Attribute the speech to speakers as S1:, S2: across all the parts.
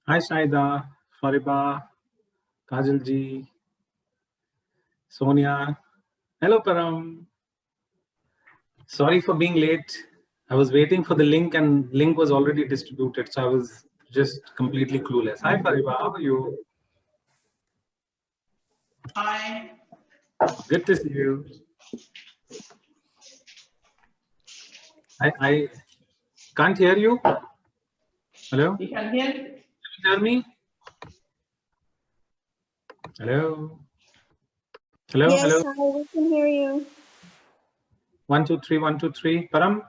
S1: Hi Shaida, Fariba, Kajal ji, Sonia. Hello Param. Sorry for being late. I was waiting for the link and link was already distributed. So I was just completely clueless. Hi Fariba, how are you?
S2: Hi.
S1: Good to see you. I can't hear you. Hello?
S2: You can hear?
S1: Can you hear me? Hello? Hello?
S3: Yes,
S1: Hello?
S3: hi, we can hear you.
S1: 1, 2, 3, 1, 2, 3. Param?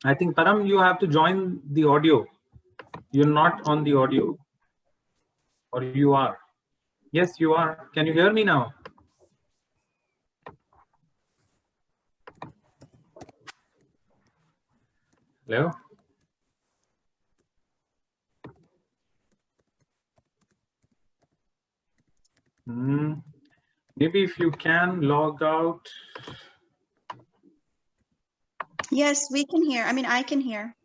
S1: I think Param, you have to join the audio. You're not on the audio. Or you are. Yes, you are. Can you hear me now? Hello? Maybe if you can log out.
S3: Yes, we can hear. I mean, I can hear.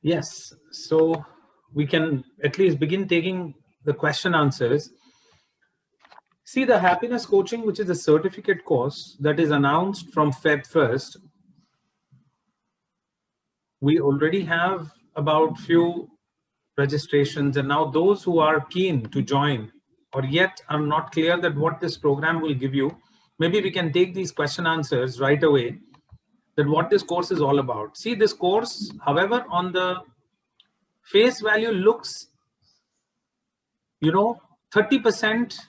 S1: Yes, so we can at least begin taking the question answers. See, the happiness coaching, which is a certificate course that is announced from Feb 1st, we already have about few registrations, and now those who are keen to join or yet are not clear that what this program will give you, maybe we can take these question answers right away, that what this course is all about. See, this course, however, on the face value looks, 30%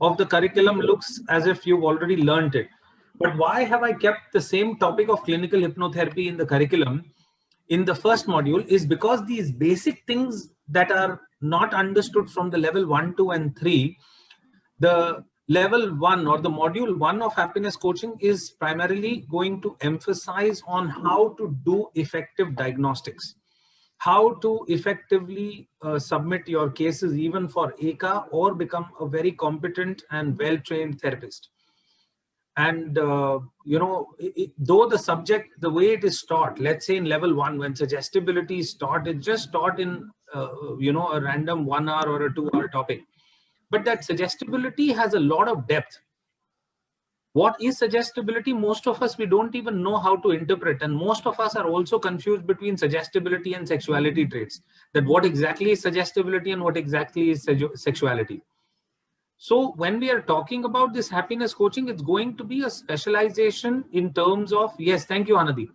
S1: of the curriculum looks as if you've already learned it. But why have I kept the same topic of clinical hypnotherapy in the curriculum in the first module is because these basic things that are not understood from the level 1, 2, and 3, the level 1 or the module 1 of happiness coaching is primarily going to emphasize on how to do effective diagnostics, how to effectively submit your cases even for ACA or become a very competent and well-trained therapist. And, though the subject, the way it is taught, let's say in level 1, when suggestibility is taught, it's just taught in, a random 1 hour or a 2 hour topic. But that suggestibility has a lot of depth. What is suggestibility? Most of us, we don't even know how to interpret. And most of us are also confused between suggestibility and sexuality traits. That what exactly is suggestibility and what exactly is sexuality. So when we are talking about this happiness coaching, it's going to be a specialization in terms of, yes, thank you, Anadi.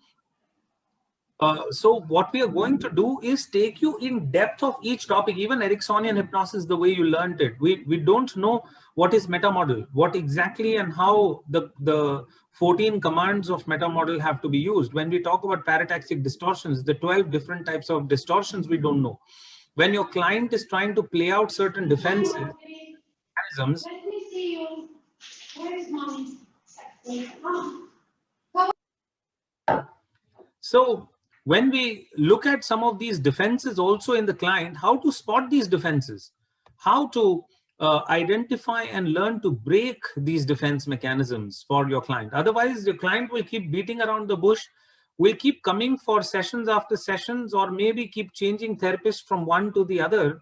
S1: So what we are going to do is take you in depth of each topic, even Ericksonian hypnosis, the way you learned it. We don't know what is meta model, what exactly and how the 14 commands of meta model have to be used. When we talk about parataxic distortions, the 12 different types of distortions, we don't know. When your client is trying to play out certain defense mechanisms,
S2: Let me see you. Where's mommy?
S1: So when we look at some of these defenses also in the client, how to spot these defenses, how to identify and learn to break these defense mechanisms for your client. Otherwise, your client will keep beating around the bush, will keep coming for sessions after sessions, or maybe keep changing therapists from one to the other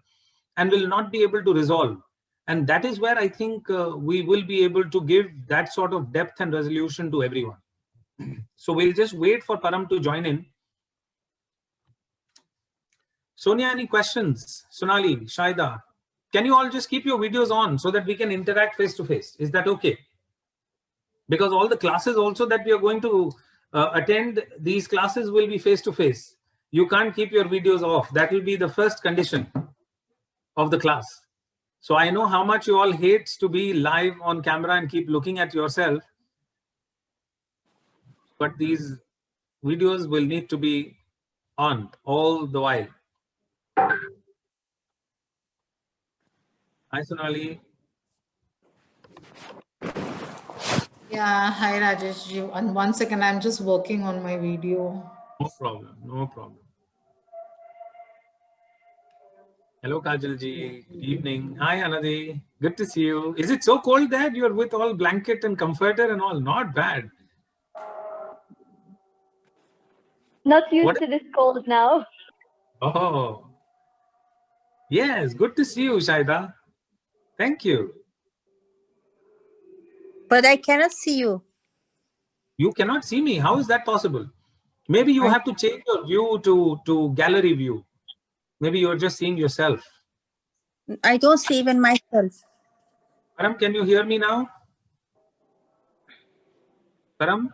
S1: and will not be able to resolve. And that is where I think we will be able to give that sort of depth and resolution to everyone. So we'll just wait for Param to join in. Sonia, any questions? Sonali, Shaida, can you all just keep your videos on so that we can interact face to face? Is that okay? Because all the classes also that we are going to attend, these classes will be face to face. You can't keep your videos off. That will be the first condition of the class. So I know how much you all hate to be live on camera and keep looking at yourself. But these videos will need to be on all the while. Hi, Sonali.
S4: Yeah, hi Rajesh ji. And 1 second, I'm just working on my video.
S1: No problem. No problem. Hello, Kajal ji. Good evening. Hi, Anadi. Good to see you. Is it so cold there? You're with all blanket and comforter and all. Not bad.
S5: Not used
S1: What-
S5: to this cold now.
S1: Oh, yes. Good to see you, Shaida. Thank you.
S6: But I cannot see you.
S1: You cannot see me. How is that possible? Maybe you have to change your view to gallery view. Maybe you're just seeing yourself.
S6: I don't see even myself.
S1: Param, can you hear me now? Param,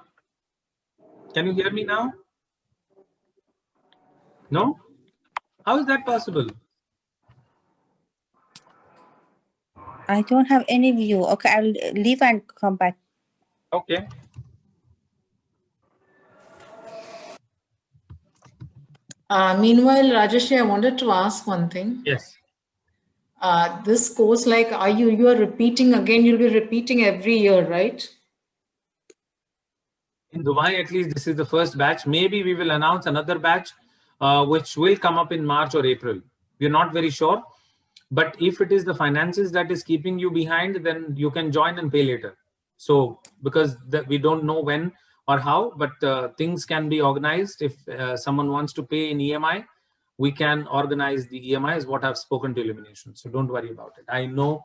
S1: can you hear me now? No? How is that possible?
S6: I don't have any view. Okay, I'll leave and come back.
S1: Okay.
S4: Meanwhile, Rajesh ji, I wanted to ask one thing.
S1: Yes.
S4: This course, like, you are repeating again, you'll be repeating every year, right?
S1: In Dubai, at least, this is the first batch. Maybe we will announce another batch, which will come up in March or April. We're not very sure. But if it is the finances that is keeping you behind, then you can join and pay later. So, because we don't know when or how, but things can be organized. If someone wants to pay in EMI, we can organize the EMI, is what I've spoken to Illumination. So don't worry about it. I know.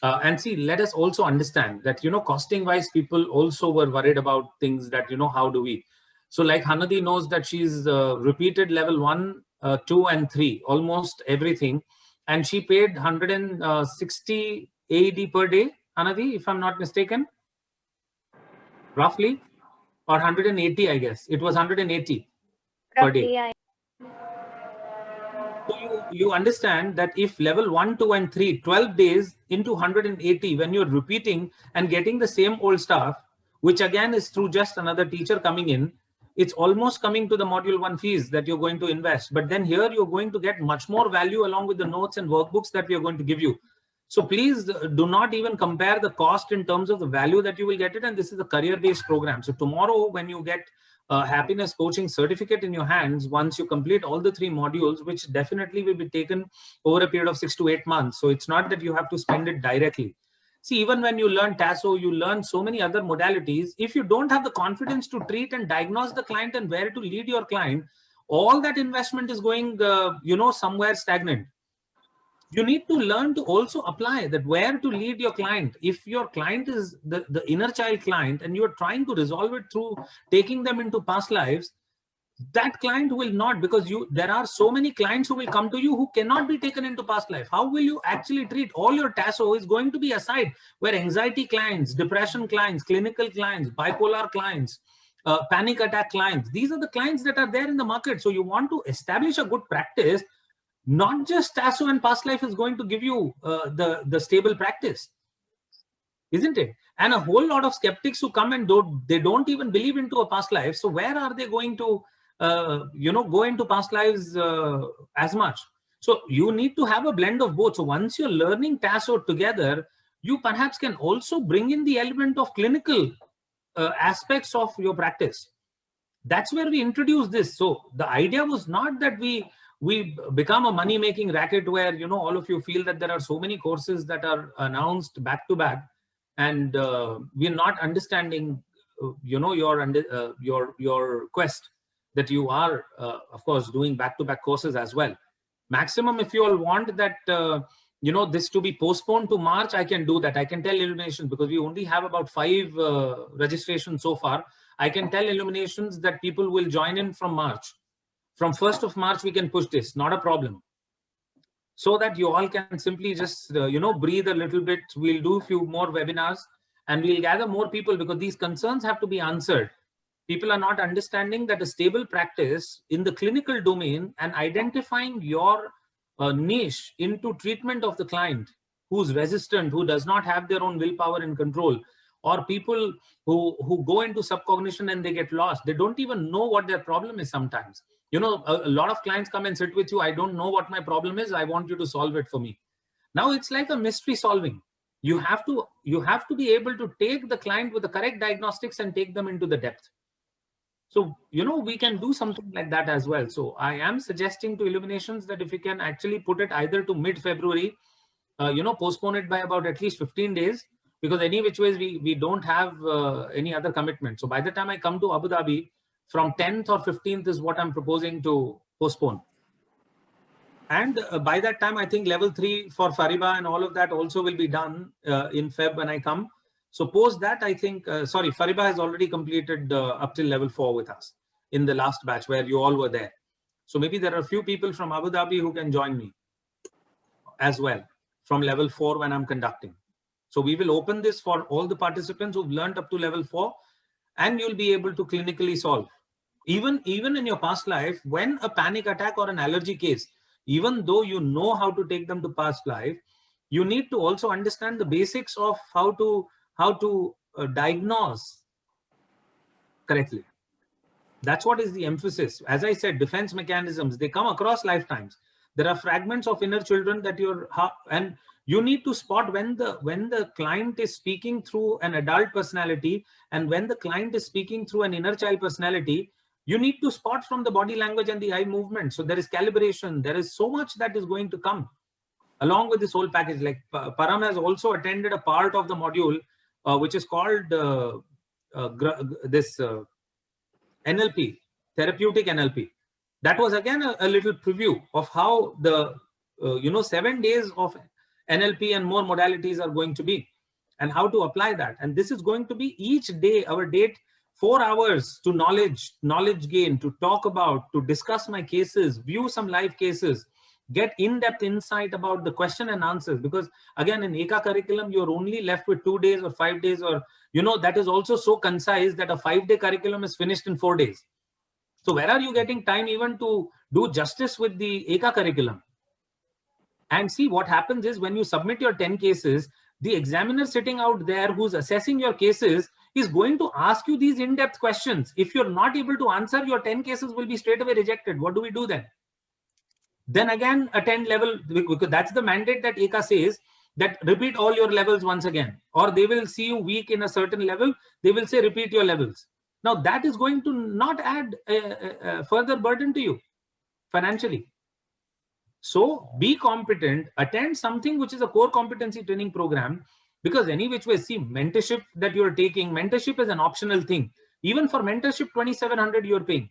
S1: And see, let us also understand that, costing wise, people also were worried about things that, how do we? So like Hanadi knows that she's repeated level 1, 2 and 3, almost everything. And she paid 160 AED per day, Hanadi, if I'm not mistaken, roughly, or 180, I guess. It was 180 per day.
S5: Roughly, yeah.
S1: So you understand that if level 1, 2 and 3, 12 days into 180, when you're repeating and getting the same old stuff, which again is through just another teacher coming in, it's almost coming to the module 1 fees that you're going to invest. But then here you're going to get much more value along with the notes and workbooks that we are going to give you. So please do not even compare the cost in terms of the value that you will get it. And this is a career-based program. So tomorrow, when you get a happiness coaching certificate in your hands, once you complete all the 3 modules, which definitely will be taken over a period of 6 to 8 months. So it's not that you have to spend it directly. See, even when you learn TASO, you learn so many other modalities. If you don't have the confidence to treat and diagnose the client and where to lead your client, all that investment is going, somewhere stagnant. You need to learn to also apply that where to lead your client. If your client is the inner child client and you're trying to resolve it through taking them into past lives, that client will not, because there are so many clients who will come to you who cannot be taken into past life. How will you actually treat? All your TASO is going to be aside, where anxiety clients, depression clients, clinical clients, bipolar clients, panic attack clients, these are the clients that are there in the market. So you want to establish a good practice. Not just TASO and past life is going to give you the stable practice, isn't it? And a whole lot of skeptics who come and they don't even believe into a past life. So where are they going to go into past lives as much? So you need to have a blend of both. So once you're learning TASO together, you perhaps can also bring in the element of clinical aspects of your practice. That's where we introduce this. So the idea was not that we become a money-making racket where, all of you feel that there are so many courses that are announced back to back, and we're not understanding, your quest that you are, of course, doing back-to-back courses as well. Maximum, if you all want that, this to be postponed to March, I can do that. I can tell Illumination, because we only have about 5 registrations so far. I can tell Illuminations that people will join in from March. From 1st of March, we can push this, not a problem. So that you all can simply just, breathe a little bit. We'll do a few more webinars and we'll gather more people, because these concerns have to be answered. People are not understanding that a stable practice in the clinical domain and identifying your niche into treatment of the client who's resistant, who does not have their own willpower and control, or people who go into subcognition and they get lost. They don't even know what their problem is sometimes. You know, a lot of clients come and sit with you. I don't know what my problem is. I want you to solve it for me. Now it's like a mystery solving. You have to be able to take the client with the correct diagnostics and take them into the depth. So, you know, we can do something like that as well. So I am suggesting to Illuminations that if you can actually put it either to mid-February, you know, postpone it by about at least 15 days, because any which ways we don't have any other commitment. So by the time I come to Abu Dhabi, from 10th or 15th is what I'm proposing to postpone. And by that time, I think level 3 for Fariba and all of that also will be done in Feb when I come. So post that, I think, sorry, Fariba has already completed up till level 4 with us in the last batch where you all were there. So maybe there are a few people from Abu Dhabi who can join me as well from level 4 when I'm conducting. So we will open this for all the participants who've learned up to level 4, and you'll be able to clinically solve. Even in your past life, when a panic attack or an allergy case, even though you know how to take them to past life, you need to also understand the basics of how to diagnose correctly. That's what is the emphasis. As I said, defense mechanisms, they come across lifetimes. There are fragments of inner children that and you need to spot when the client is speaking through an adult personality and when the client is speaking through an inner child personality. You need to spot from the body language and the eye movement. So there is calibration. There is so much that is going to come along with this whole package. Like Param has also attended a part of the module, which is called NLP, therapeutic NLP. That was again a little preview of how the 7 days of NLP and more modalities are going to be, and how to apply that. And this is going to be each day, our date, 4 hours to knowledge gain, to talk about, to discuss my cases, view some live cases, get in-depth insight about the question and answers. Because again, in EKA curriculum, you're only left with 2 days or 5 days, or, that is also so concise that a 5-day curriculum is finished in 4 days. So where are you getting time even to do justice with the EKA curriculum? And see, what happens is when you submit your 10 cases, the examiner sitting out there who's assessing your cases is going to ask you these in-depth questions. If you're not able to answer, your 10 cases will be straight away rejected. What do we do then? Then again, attend level, because that's the mandate that EKA says, that repeat all your levels once again, or they will see you weak in a certain level. They will say, repeat your levels. Now that is going to not add a further burden to you financially. So be competent, attend something which is a core competency training program, because any which way, see, mentorship that you're taking, mentorship is an optional thing. Even for mentorship, 2,700 you're paying.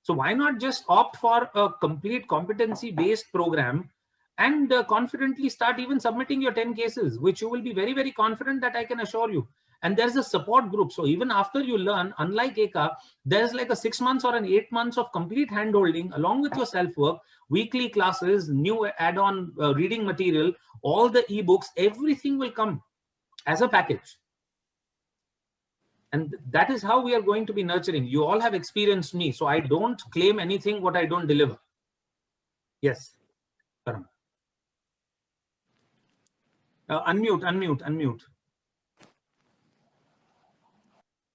S1: So why not just opt for a complete competency-based program and confidently start even submitting your 10 cases, which you will be very, very confident that I can assure you. And there's a support group. So even after you learn, unlike EKA, there's like a 6 months or an 8 months of complete handholding along with your self-work, weekly classes, new add-on reading material, all the ebooks, everything will come as a package. And that is how we are going to be nurturing. You all have experienced me, so I don't claim anything what I don't deliver. Yes, Param. Unmute.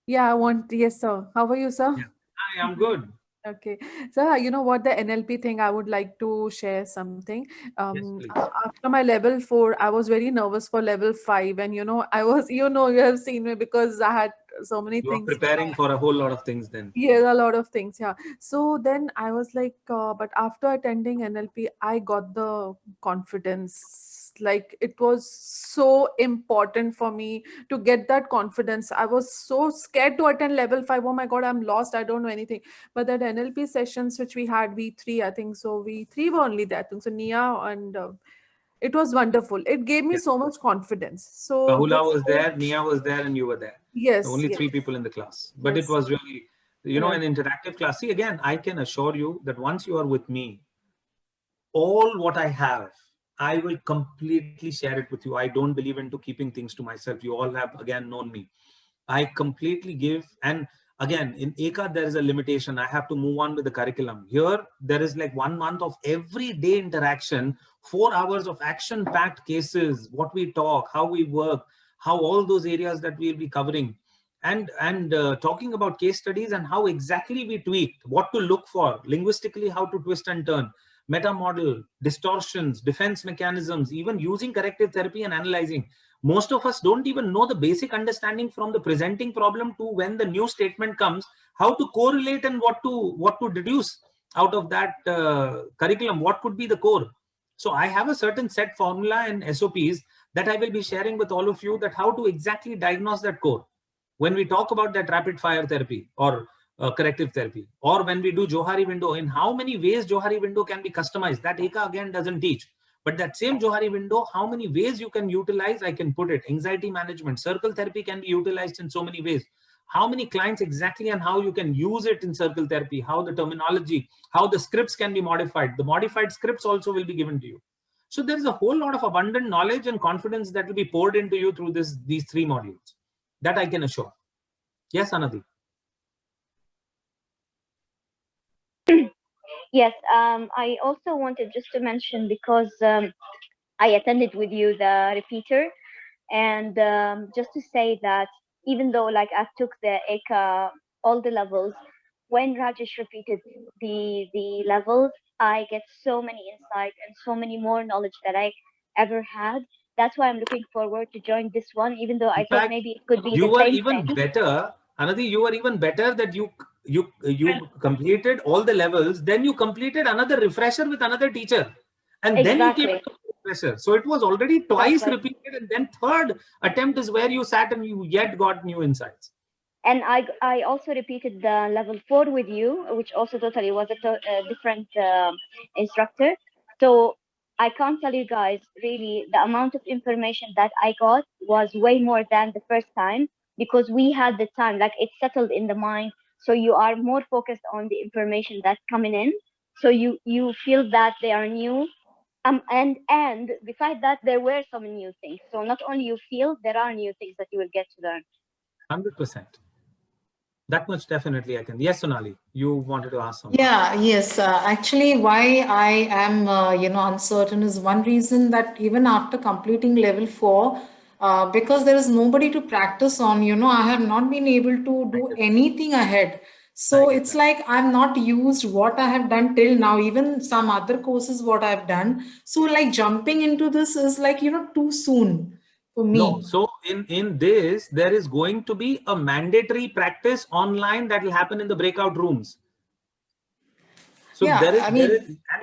S7: Yeah, yes, sir. How are you, sir?
S1: Yeah. Hi, I'm good.
S7: Okay. So, you know what, the NLP thing, I would like to share something.
S1: Yes, please.
S7: After my level 4, I was very nervous for level 5. And, I was, you have seen me because I had so many things.
S1: You were preparing for a whole lot of things then.
S7: Yeah, a lot of things. Yeah. So then I was like, but after attending NLP, I got the confidence. Like, it was so important for me to get that confidence. I was so scared to attend level 5. Oh my God, I'm lost. I don't know anything. But that NLP sessions, which we had, V3, I think so. V3 were only there. I think so. Nia and it was wonderful. It gave me so much confidence. So
S1: Bahula was there, Nia was there, and you were there.
S7: Yes.
S1: Only 3 people in the class. But
S7: Yes.
S1: it was really, an interactive class. See, again, I can assure you that once you are with me, all what I have, I will completely share it with you. I don't believe into keeping things to myself. You all have, again, known me. I completely give. And again, in EKA, there is a limitation. I have to move on with the curriculum. Here, there is like 1 month of everyday interaction, 4 hours of action-packed cases, what we talk, how we work, how all those areas that we'll be covering. talking about case studies and how exactly we tweaked, what to look for, linguistically, how to twist and turn, meta model, distortions, defense mechanisms, even using corrective therapy and analyzing. Most of us don't even know the basic understanding from the presenting problem to when the new statement comes, how to correlate and what to deduce out of that curriculum, what could be the core. So I have a certain set formula and SOPs that I will be sharing with all of you, that how to exactly diagnose that core. When we talk about that rapid fire therapy or corrective therapy, or when we do Johari window, in how many ways Johari window can be customized, that Eka again doesn't teach. But that same Johari window, how many ways you can utilize, I can put it. Anxiety management, circle therapy can be utilized in so many ways. How many clients exactly and how you can use it in circle therapy, how the terminology, how the scripts can be modified. The modified scripts also will be given to you. So there is a whole lot of abundant knowledge and confidence that will be poured into you through these 3 modules. That I can assure. Yes, Anadi.
S5: Yes, I also wanted just to mention, because I attended with you the repeater, and just to say that even though like I took the ECA, all the levels, when Rajesh repeated the levels, I get so many insight and so many more knowledge that I ever had. That's why I'm looking forward to join this one, even though I thought maybe it could be
S1: you
S5: the
S1: were
S5: same
S1: even
S5: thing.
S1: better, Anadi, you were even better that you completed all the levels, then you completed another refresher with another teacher, and then you came
S5: Exactly.
S1: to refresher. So it was already twice
S5: right.
S1: repeated, and then third attempt is where you sat and you yet got new insights.
S5: And I also repeated the level 4 with you, which also totally was a different instructor. So I can't tell you guys, really, the amount of information that I got was way more than the first time, because we had the time, like it's settled in the mind. So you are more focused on the information that's coming in. So you feel that they are new. And besides that, there were some new things. So not only you feel, there are new things that you will get to learn.
S1: 100%. That much definitely I can. Yes, Sonali, you wanted to ask something.
S4: Yeah, yes. Actually, why I am, uncertain is one reason that even after completing level 4, because there is nobody to practice on, I have not been able to do anything ahead. So it's like I'm not used what I have done till now, even some other courses what I've done. So like jumping into this is like, too soon for me.
S1: No, so in this, there is going to be a mandatory practice online that will happen in the breakout rooms. So
S4: Yeah,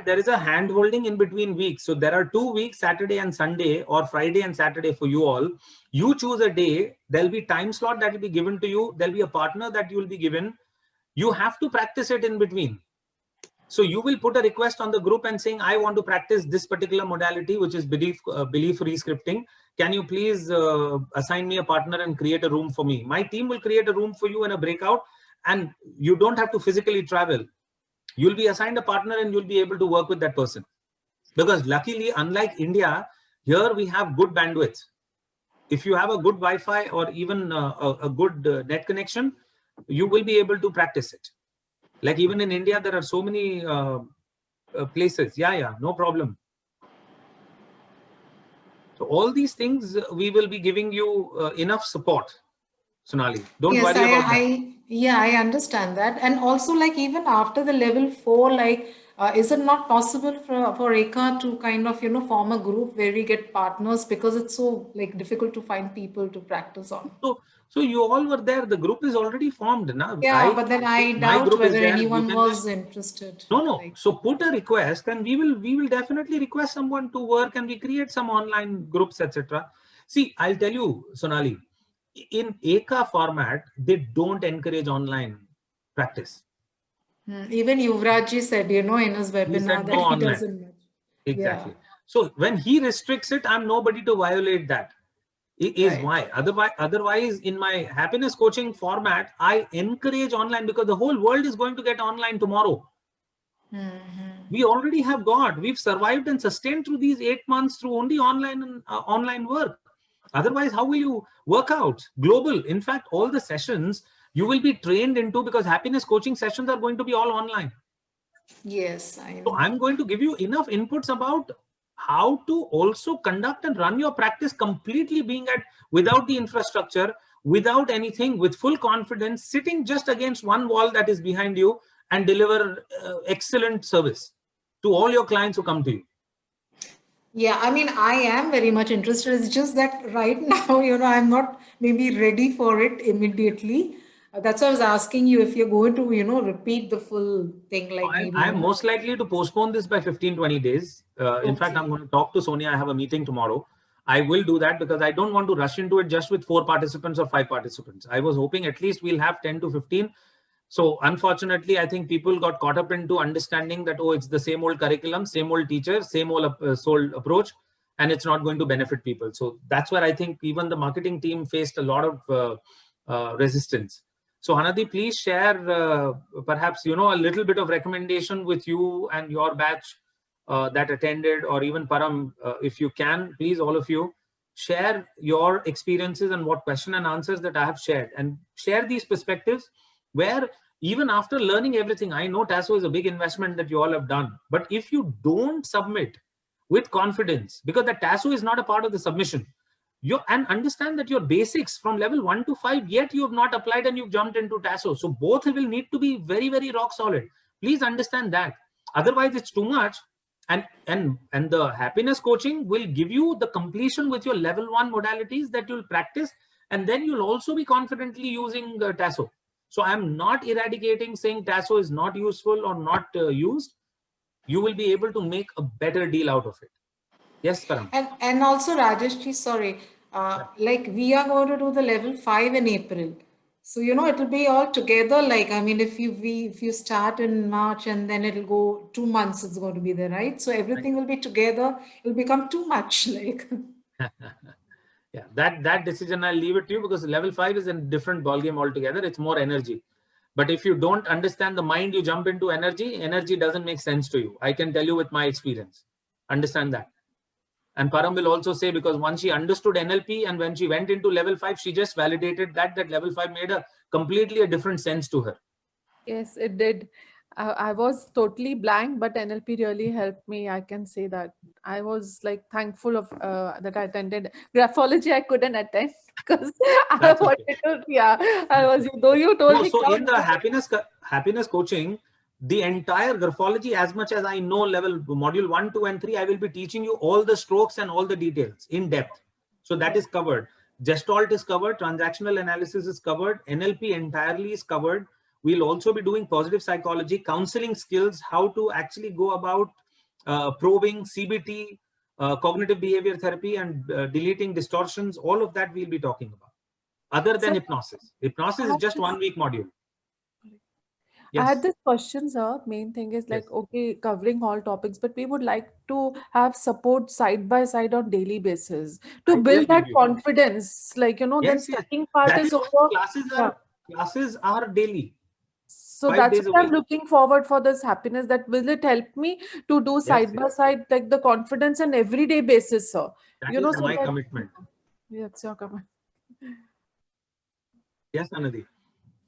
S1: there is a hand holding in between weeks. So there are 2 weeks, Saturday and Sunday, or Friday and Saturday for you all. You choose a day, there'll be time slot that will be given to you. There'll be a partner that you will be given. You have to practice it in between. So you will put a request on the group and saying, I want to practice this particular modality, which is belief rescripting. Can you please assign me a partner and create a room for me? My team will create a room for you in a breakout, and you don't have to physically travel. You'll be assigned a partner and you'll be able to work with that person. Because luckily, unlike India, here we have good bandwidth. If you have a good Wi-Fi or even a good net connection, you will be able to practice it. Like even in India, there are so many places. Yeah, no problem. So all these things, we will be giving you enough support, Sonali. Don't worry about that.
S4: Yeah, I understand that. And also, like, even after the level 4, like, is it not possible for Eka to kind of, form a group where we get partners, because it's so like difficult to find people to practice on?
S1: So you all were there. The group is already formed now.
S4: Yeah, but then I doubt whether anyone was interested.
S1: No. So put a request, and we will definitely request someone to work, and we create some online groups, etc. See, I'll tell you, Sonali, in Eka format, they don't encourage online practice.
S4: Even Yuvrajji said, in his webinar that he doesn't much.
S1: Exactly. Yeah. So when he restricts it, I'm nobody to violate that. Is why. Otherwise, in my happiness coaching format, I encourage online, because the whole world is going to get online tomorrow. We already have we've survived and sustained through these 8 months through only online work. Otherwise, how will you work out global? In fact, all the sessions you will be trained into, because happiness coaching sessions are going to be all online.
S4: Yes, I know.
S1: So I'm going to give you enough inputs about how to also conduct and run your practice completely without the infrastructure, without anything, with full confidence, sitting just against one wall that is behind you, and deliver excellent service to all your clients who come to you.
S4: Yeah, I mean, I am very much interested. It's just that right now, I'm not maybe ready for it immediately. That's why I was asking you if you're going to, repeat the full thing, like maybe.
S1: I'm most likely to postpone this by 15-20 days. In fact, I'm going to talk to Sonia. I have a meeting tomorrow. I will do that because I don't want to rush into it just with 4 participants or 5 participants. I was hoping at least we'll have 10 to 15. So unfortunately, I think people got caught up into understanding that, oh, it's the same old curriculum, same old teacher, same old sold approach, and it's not going to benefit people. So that's where I think even the marketing team faced a lot of resistance. So Hanadi, please share perhaps, a little bit of recommendation with you and your batch that attended, or even Param, if you can, please, all of you, share your experiences and what question and answers that I have shared, and share these perspectives where even after learning everything, I know Tasso is a big investment that you all have done, but if you don't submit with confidence, because the Tasso is not a part of the submission, and understand that your basics from level 1 to 5, yet you have not applied and you've jumped into Tasso. So both will need to be very, very rock solid. Please understand that. Otherwise, it's too much. And the happiness coaching will give you the completion with your level 1 modalities that you'll practice. And then you'll also be confidently using Tasso. So I'm not eradicating saying Tasso is not useful or not used. You will be able to make a better deal out of it. Yes, Param.
S4: And also, Rajesh, sorry, like we are going to do the level 5 in April. So, it'll be all together. Like, I mean, if you start in March and then it'll go 2 months, it's going to be there, right? So everything will be together. It'll become too much, like.
S1: Yeah, that decision I'll leave it to you, because level 5 is a different ballgame altogether. It's more energy. But if you don't understand the mind, you jump into energy doesn't make sense to you. I can tell you with my experience. Understand that. And Param will also say, because once she understood NLP and when she went into level 5, she just validated that level 5 made a completely different sense to her.
S7: Yes, it did. I was totally blank, but NLP really helped me. I can say that. I was like thankful of that I attended. Graphology I couldn't attend because I wanted to. Yeah, I was. Though you told me.
S1: So in the happiness coaching, the entire graphology, as much as I know level module 1, 2, and 3, I will be teaching you all the strokes and all the details in depth. So that is covered. Gestalt is covered. Transactional analysis is covered. NLP entirely is covered. We'll also be doing positive psychology, counseling skills, how to actually go about probing CBT, cognitive behavior therapy, and deleting distortions. All of that we'll be talking about. Other than hypnosis. Hypnosis is just 1 week module.
S7: Yes. I had this question, sir. Main thing is like, okay, covering all topics, but we would like to have support side by side on daily basis to build that confidence. Like, then studying part is over.
S1: Classes are daily.
S7: So that's what I'm looking forward for, this happiness. That will it help me to do side by side, like the confidence on everyday basis, sir.
S1: That is my commitment.
S7: Yes, your commitment.
S1: Yes, Anadi.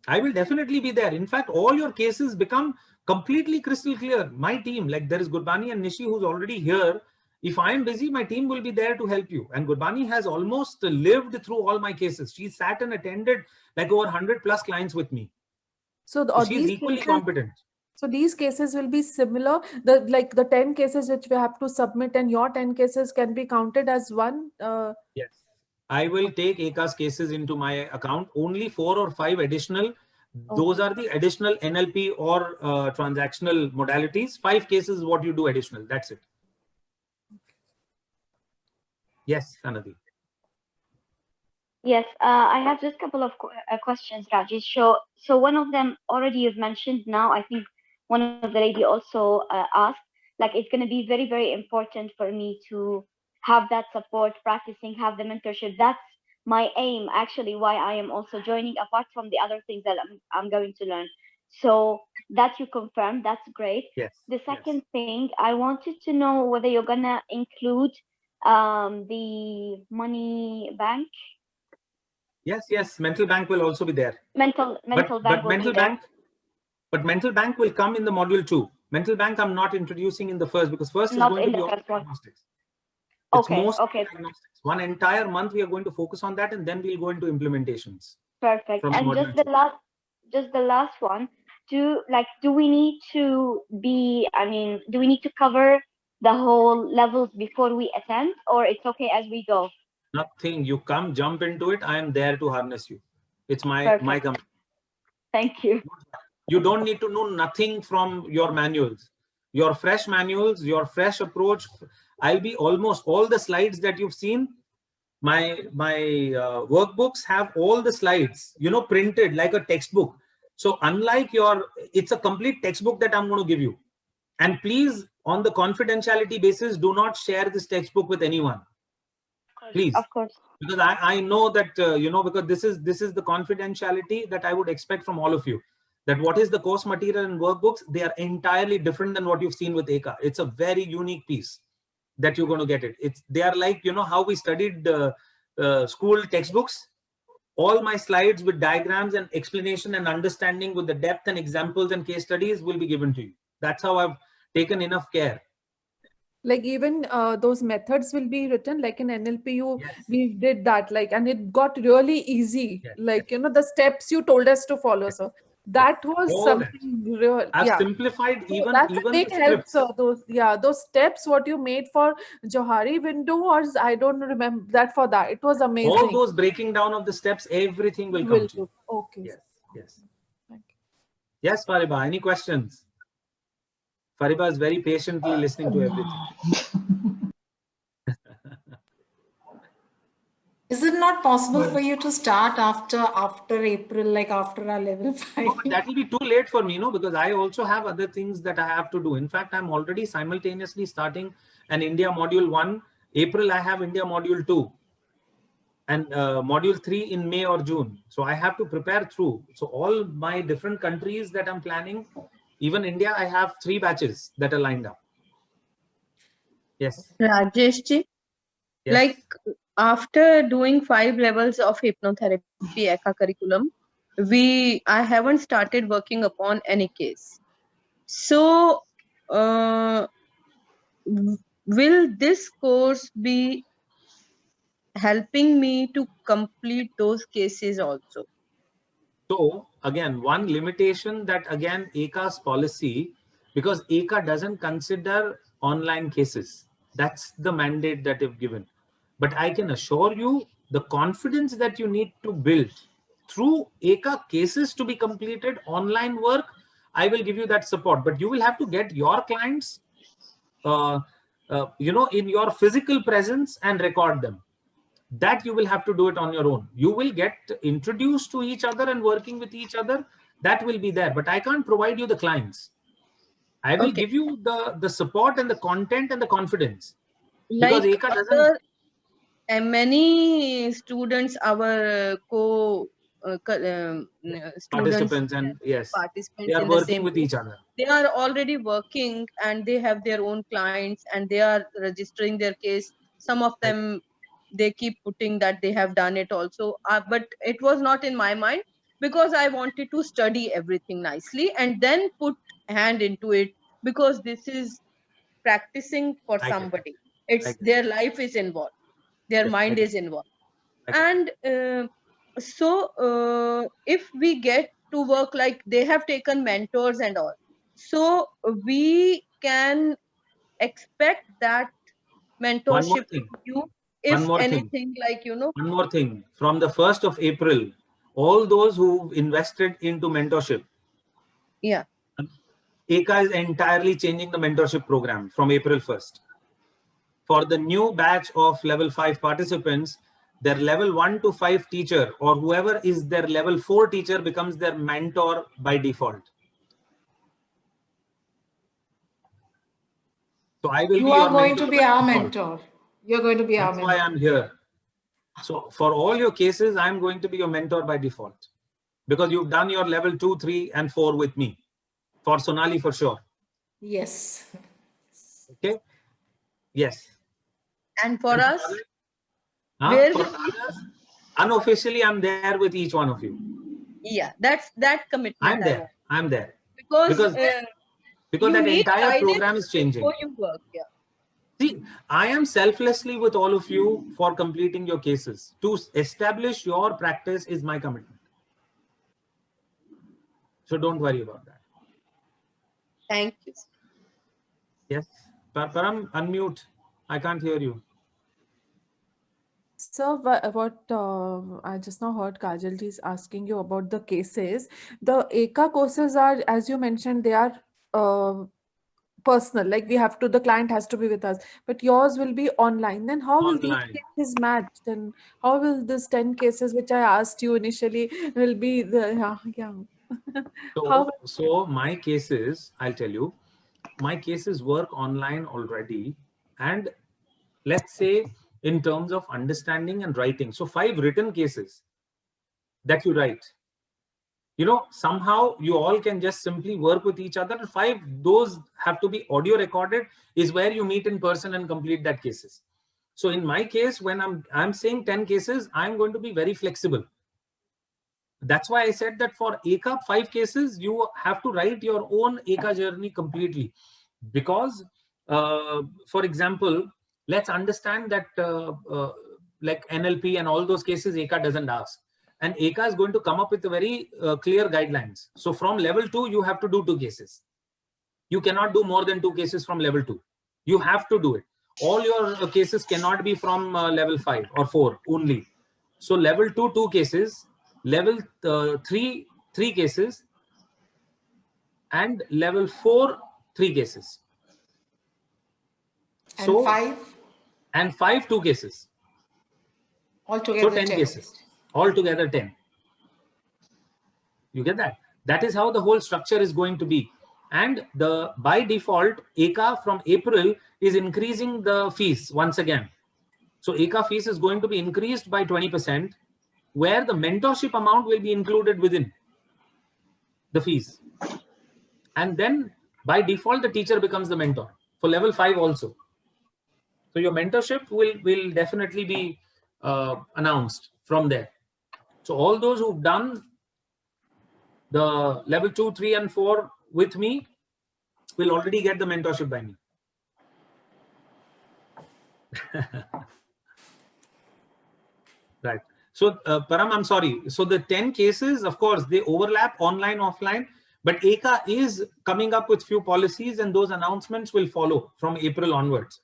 S1: I will definitely be there. In fact, all your cases become completely crystal clear. My team, like there is Gurbani and Nishi who's already here. If I am busy, my team will be there to help you. And Gurbani has almost lived through all my cases. She sat and attended like over 100 plus clients with me.
S7: So
S1: she's equally competent.
S7: So these cases will be similar. The 10 cases which we have to submit and your 10 cases can be counted as one.
S1: Yes. I will take Eka's cases into my account. Only 4 or 5 additional. Those are the additional NLP or transactional modalities. 5 cases is what you do additional. That's it. Yes, Anadi.
S5: Yes, I have just a couple of questions, Rajesh. So one of them already you've mentioned now. I think one of the lady also asked, like it's going to be very, very important for me to have that support, practicing, have the mentorship. That's my aim, actually, why I am also joining, apart from the other things that I'm going to learn. So that you confirmed, that's great.
S1: Yes.
S5: The second thing, I wanted to know whether you're going to include the money bank.
S1: Yes. Mental bank will also be there.
S5: Mental bank.
S1: But mental bank will come in the module 2. Mental bank I'm not introducing in the first, because first is going to be all diagnostics. It's
S5: Okay,
S1: most
S5: okay,
S1: diagnostics. One entire month we are going to focus on that, and then we'll go into implementations.
S5: perfect.
S1: From
S5: And
S1: module
S5: just the last one. Do we need to do we need to cover the whole levels before we attend, or it's okay as we go?
S1: Nothing. You come, jump into it. I am there to harness you. It's my
S5: Perfect.
S1: company.
S5: Thank you.
S1: You don't need to know nothing from your manuals. Your fresh manuals, your fresh approach. I'll be almost all the slides that you've seen. My workbooks have all the slides, printed like a textbook. So unlike it's a complete textbook that I'm going to give you. And please, on the confidentiality basis, do not share this textbook with anyone. Please.
S5: Of course.
S1: Because I know that, because this is the confidentiality that I would expect from all of you. That what is the course material and workbooks, they are entirely different than what you've seen with ECA. It's a very unique piece that you're going to get it. They are like, how we studied school textbooks. All my slides with diagrams and explanation and understanding with the depth and examples and case studies will be given to you. That's how I've taken enough care.
S7: Like even those methods will be written like in NLP. We did that, and it got really easy.
S1: Yes.
S7: The steps you told us to follow. So that was something real.
S1: I've simplified even
S7: that's a big
S1: the
S7: help.
S1: scripts.
S7: So those steps what you made for Johari window, or I don't remember that for that. It was amazing.
S1: All those breaking down of the steps, everything will come to you.
S7: Okay.
S1: Yes.
S7: Thank you.
S1: Yes, Fariba, any questions? Fariba is very patiently listening to everything.
S4: Is it not possible for you to start after April, like after our level 5?
S1: No, but that will be too late for me, because I also have other things that I have to do. In fact, I'm already simultaneously starting an India module 1. April, I have India module 2 and module 3 in May or June. So I have to prepare through. So all my different countries that I'm planning, even India, I have 3 batches that are lined up. Yes.
S8: Rajesh ji,
S1: Yes.
S8: like after doing 5 levels of hypnotherapy ECA curriculum, I haven't started working upon any case. So will this course be helping me to complete those cases also?
S1: So again, one limitation that again ECA's policy, because ECA doesn't consider online cases. That's the mandate that they've given. But I can assure you the confidence that you need to build through ECA cases to be completed, online work, I will give you that support. But you will have to get your clients, in your physical presence and record them. That you will have to do it on your own. You will get introduced to each other and working with each other. That will be there. But I can't provide you the clients. I will give you the support and the content and the confidence.
S8: Like
S1: because ECA doesn't.
S8: Many students, our
S1: Participants and yes,
S8: participants
S1: they are
S8: in the
S1: working
S8: same
S1: with each other.
S8: They are already working and they have their own clients and they are registering their case. Some of them, they keep putting that they have done it also. But it was not in my mind because I wanted to study everything nicely and then put hand into it, because this is practicing for somebody. It's their life is involved. Their mind is involved. And so if we get to work, like they have taken mentors and all, so we can expect that mentorship from you, if anything, like
S1: One more thing, from the 1st of April, all those who invested into mentorship, ECA is entirely changing the mentorship program from April 1st. For the new batch of level 5 participants, their level 1 to 5 teacher or whoever is their level 4 teacher becomes their mentor by default. So I will
S4: You are going to be our mentor. You're going to be our mentor.
S1: That's why I'm here. So for all your cases, I'm going to be your mentor by default, because you've done your level 2, 3 and 4 with me. For Sonali, for sure.
S4: Yes.
S1: Okay. Yes.
S8: And for us?
S1: For others, unofficially, I'm there with each one of you.
S8: Yeah, that commitment.
S1: I'm there. I'm there.
S8: Because
S1: that entire program is changing.
S8: Before you work,
S1: See, I am selflessly with all of you for completing your cases. To establish your practice is my commitment. So don't worry about that.
S8: Thank you.
S1: Yes. Param, unmute. I can't hear you.
S7: So what I just now heard Kajal is asking you about the cases. The ECA courses are, as you mentioned, they are personal. Like the client has to be with us. But yours will be online. Then how will these
S1: Online.
S7: cases match? Then how will this 10 cases which I asked you initially will be the yeah. How
S1: So my cases, I'll tell you, my cases work online already. And let's say in terms of understanding and writing. So 5 written cases that you write. You know, somehow you all can just simply work with each other. 5, those have to be audio recorded, is where you meet in person and complete that cases. So in my case, when I'm saying 10 cases, I'm going to be very flexible. That's why I said that for ECA 5 cases, you have to write your own ECA journey completely. Because, for example, let's understand that like NLP and all those cases, ECA doesn't ask. And ECA is going to come up with a very clear guidelines. So from level 2, you have to do 2 cases. You cannot do more than 2 cases from level 2. You have to do it. All your cases cannot be from level 5 or 4 only. So level 2, 2 cases, level 3, 3 cases, and level 4, 3 cases.
S4: And
S1: So
S4: 5?
S1: And 5, 2 cases.
S4: Altogether
S1: So 10
S4: 10.
S1: cases. Altogether 10. You get that? That is how the whole structure is going to be. And by default, ECA from April is increasing the fees once again. So ECA fees is going to be increased by 20%, where the mentorship amount will be included within the fees. And then by default, the teacher becomes the mentor for level 5 also. So your mentorship will definitely be announced from there. So all those who've done the level 2, 3, and 4 with me will already get the mentorship by me. Right. So Param, I'm sorry. So the 10 cases, of course, they overlap online, offline, but ECA is coming up with few policies, and those announcements will follow from April onwards.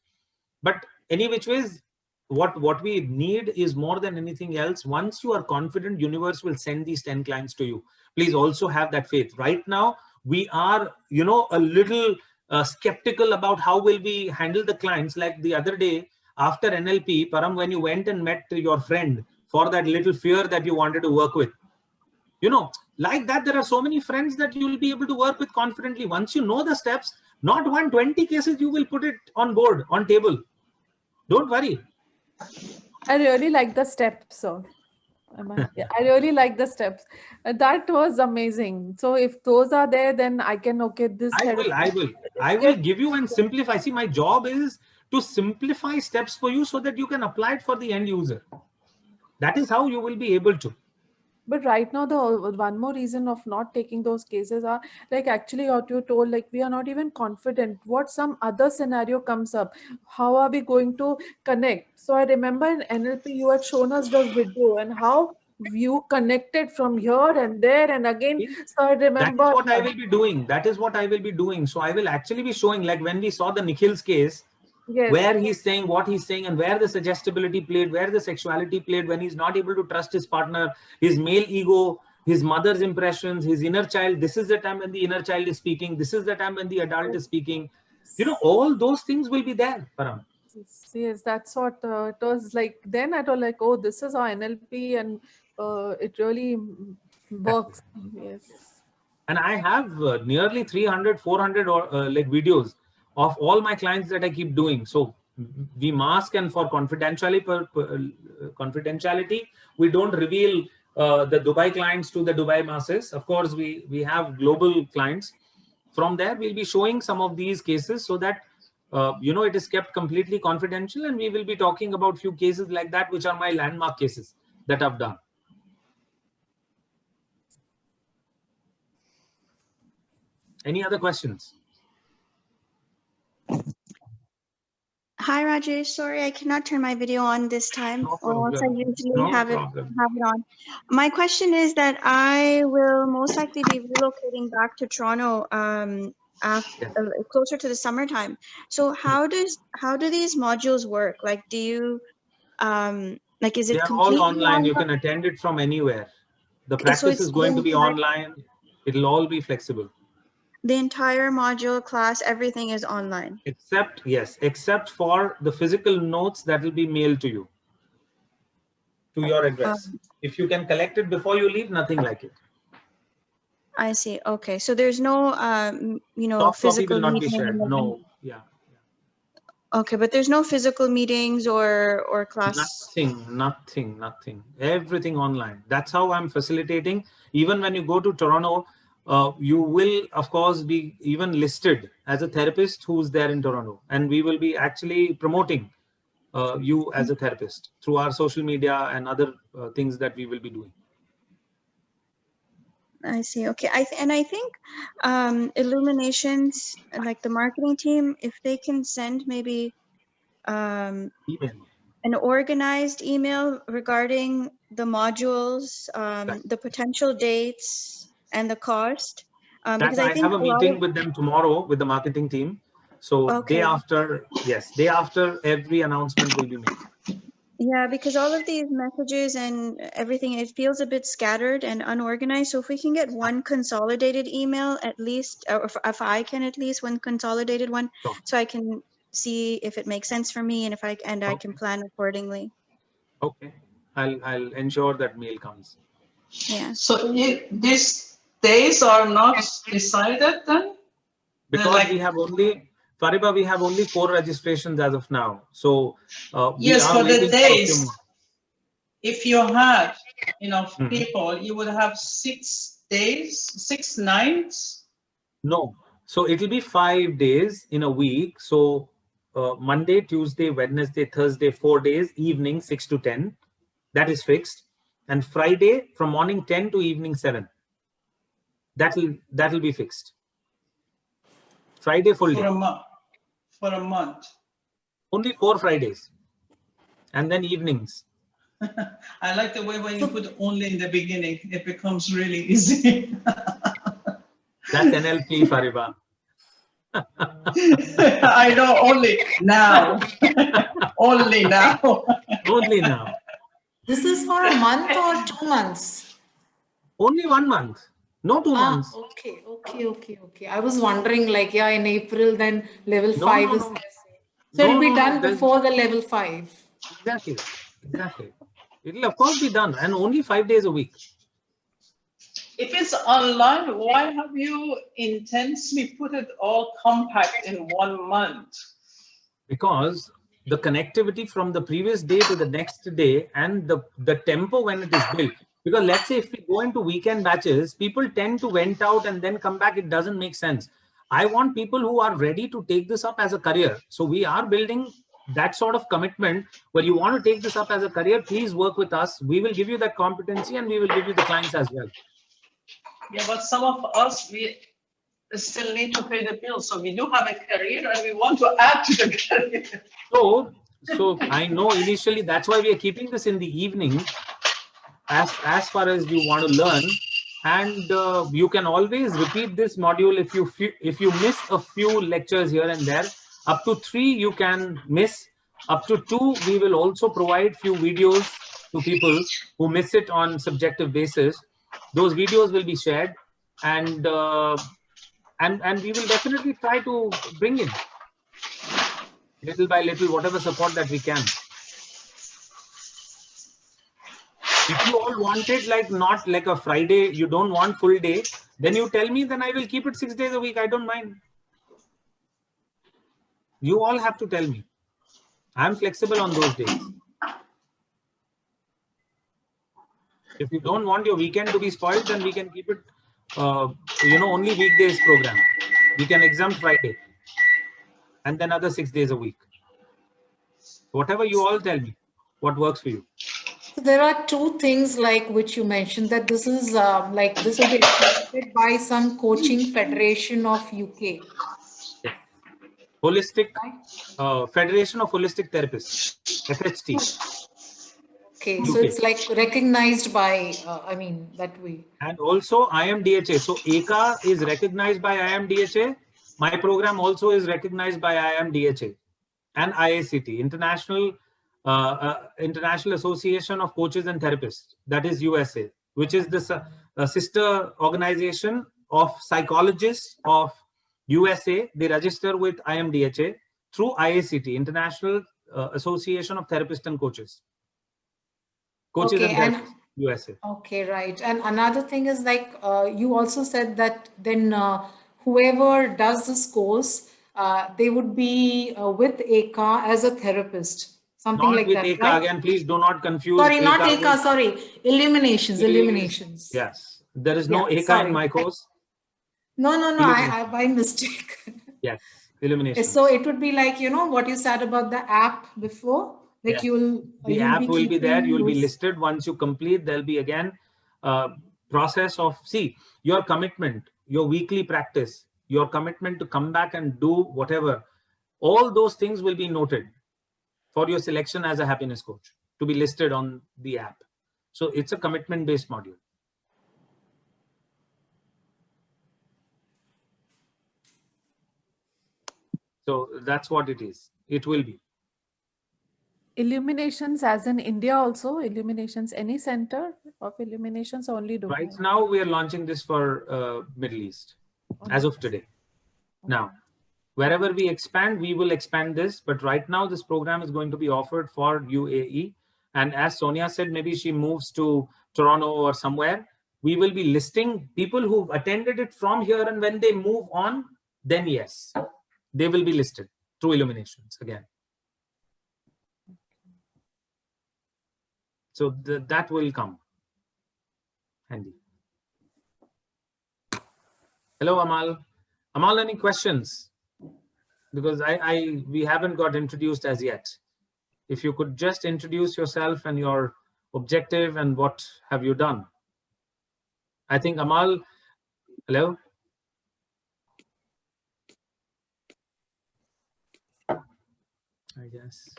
S1: But any which ways, what we need is more than anything else. Once you are confident, universe will send these 10 clients to you. Please also have that faith. Right now, we are, a little skeptical about how will we handle the clients. Like the other day after NLP, Param, when you went and met your friend for that little fear that you wanted to work with, like that, there are so many friends that you will be able to work with confidently. Once you know the steps, not 120 cases, you will put it on board, on table. Don't worry.
S7: I really like the steps, sir. I really like the steps. That was amazing. So if those are there, then I can this.
S1: I will give you and simplify. See, my job is to simplify steps for you so that you can apply it for the end user. That is how you will be able to.
S7: But right now, the one more reason of not taking those cases are like actually what you told, like we are not even confident. What some other scenario comes up, how are we going to connect? So I remember in NLP, you had shown us the video and how you connected from here and there and again. So I remember.
S1: That is what I will be doing. That is what I will be doing. So I will actually be showing, like when we saw the Nikhil's case,
S7: Yes.
S1: Where he's saying what he's saying, and where the suggestibility played, where the sexuality played, when he's not able to trust his partner, his male ego, his mother's impressions, his inner child. This is the time when the inner child is speaking. This is the time when the adult is speaking. All those things will be there, Param.
S7: Yes, that's what it was like. Then I was like, oh, this is our NLP, and it really works. Yes.
S1: And I have nearly 300, 400 like videos of all my clients that I keep doing. So we mask, and for confidentiality, we don't reveal the Dubai clients to the Dubai masses. Of course, we have global clients. From there, we'll be showing some of these cases so that it is kept completely confidential, and we will be talking about few cases like that, which are my landmark cases that I've done. Any other questions?
S3: Hi, Rajesh. Sorry, I cannot turn my video on this time,
S1: No
S3: or else I
S1: problem.
S3: usually
S1: No
S3: have
S1: problem.
S3: it on. My question is that I will most likely be relocating back to Toronto
S1: Yes.
S3: closer to the summertime. So how do these modules work? Like, do you like, is
S1: They
S3: it
S1: are all
S3: completely
S1: online. You
S3: online?
S1: can attend it from anywhere. The
S3: So
S1: practice
S3: it's
S1: is going to be online. It'll all be flexible.
S3: the entire module class, everything is online.
S1: Except, yes, except for the physical notes that will be mailed to you, to your address. If you can collect it before you leave, nothing like it.
S3: I see. Okay, so there's no
S1: Soft copy
S3: physical
S1: will not be
S3: meeting.
S1: shared. No, yeah.
S3: Okay, but there's no physical meetings or class.
S1: Nothing. Everything online. That's how I'm facilitating. Even when you go to Toronto, you will, of course, be even listed as a therapist who's there in Toronto. And we will be actually promoting you as a therapist through our social media and other things that we will be doing.
S3: I see. Okay, I think Illuminations, like the marketing team, if they can send maybe
S1: Email.
S3: an organized email regarding the modules, the potential dates, and the cost, because I
S1: I
S3: think
S1: have a
S3: a lot
S1: meeting
S3: of
S1: with them tomorrow with the marketing team. So
S3: okay.
S1: day after, yes, day after every announcement will be made.
S3: Yeah, because all of these messages and everything, it feels a bit scattered and unorganized. So if we can get one consolidated email, at least, or if I can at least one consolidated one,
S1: Sure.
S3: so I can see if it makes sense for me and if I can plan accordingly.
S1: Okay, I'll ensure that mail comes.
S3: Yeah.
S2: So these days are not decided then?
S1: Because we have only, Fariba, we have only 4 registrations as of now. So we
S2: yes,
S1: are
S2: for the
S1: waiting for a few
S2: days.
S1: more.
S2: If you had enough people, you would have 6 days, 6 nights.
S1: No, so it'll be 5 days in a week. So Monday, Tuesday, Wednesday, Thursday, 4 days, evening 6 to 10. That is fixed. And Friday from morning 10 to evening 7. That'll be fixed. Friday full day.
S2: For a month.
S1: Only 4 Fridays. And then evenings.
S2: I like the way when you put only in the beginning, it becomes really easy.
S1: That's NLP, Fariba.
S2: I know, only now. Only now.
S1: Only now.
S4: This is for a month or 2 months?
S1: Only 1 month. No 2 months.
S4: Okay. I was wondering, like, yeah, in April, then level 5 is there. So it'll be done before the level 5.
S1: Exactly. It'll of course be done, and only 5 days a week.
S2: If it's online, why have you intensely put it all compact in 1 month?
S1: Because the connectivity from the previous day to the next day and the tempo when it is built. Because let's say if we go into weekend batches, people tend to vent out and then come back. It doesn't make sense. I want people who are ready to take this up as a career. So we are building that sort of commitment where you want to take this up as a career. Please work with us. We will give you that competency and we will give you the clients as well.
S2: Yeah, but some of us, we still need to pay the bills. So we do have a career and we want to add to the career.
S1: So I know initially that's why we are keeping this in the evening as far as you want to learn. And you can always repeat this module if you miss a few lectures here and there. Up to 3 you can miss. Up to 2 we will also provide few videos to people who miss it on subjective basis. Those videos will be shared, and we will definitely try to bring in little by little whatever support that we can. If you all want it like not like a Friday, you don't want full day, then you tell me, then I will keep it 6 days a week. I don't mind. You all have to tell me. I'm flexible on those days. If you don't want your weekend to be spoiled, then we can keep it, only weekdays program. We can exempt Friday and then other 6 days a week. Whatever you all tell me, what works for you.
S4: So there are 2 things like which you mentioned, that this is like this will be accredited by some coaching federation of UK.
S1: Yes. Holistic Federation of Holistic Therapists, FHT.
S4: Okay,
S1: UK.
S4: so it's like recognized by, I mean, that way.
S1: And also IMDHA. So ACA is recognized by IMDHA. My program also is recognized by IMDHA and IACT, International Association of Coaches and Therapists. That is USA, which is the sister organization of psychologists of USA. They register with IMDHA through IACT, International Association of Therapists and Coaches. Coaches
S4: Okay,
S1: and Therapists, USA.
S4: Okay, right. And another thing is like you also said that then whoever does this course, they would be with ACA as a therapist, something
S1: Not
S4: like
S1: with
S4: that,
S1: ACA
S4: right?
S1: again. Please do not confuse.
S4: Sorry, not ACA,
S1: with-
S4: sorry. Illuminations,
S1: Please.
S4: illuminations.
S1: Yes, there is no
S4: Yeah,
S1: ACA
S4: sorry.
S1: in my course.
S4: No,
S1: Illumination.
S4: I by mistake.
S1: Yes, illumination.
S4: So it would be like, you know, what you said about the app before, like
S1: Yes.
S4: you'll
S1: The app will be there.
S4: keeping
S1: You will be
S4: those-
S1: listed. Once you complete, there'll be again process of, see, your commitment, your weekly practice, your commitment to come back and do whatever. All those things will be noted for your selection as a happiness coach to be listed on the app. So it's a commitment-based module. So that's what it is. It will be.
S7: Illuminations as in India also, Illuminations, any center of Illuminations only Dubai?
S1: Right now, we are launching this for Middle East as of today. Now, wherever we expand, we will expand this. But right now, this program is going to be offered for UAE. And as Sonia said, maybe she moves to Toronto or somewhere. We will be listing people who've attended it from here. And when they move on, then yes, they will be listed through Illuminations again. So that will come. Handy. Hello, Amal. Amal, any questions? Because we haven't got introduced as yet. If you could just introduce yourself and your objective and what have you done. I think Amal, hello? I guess.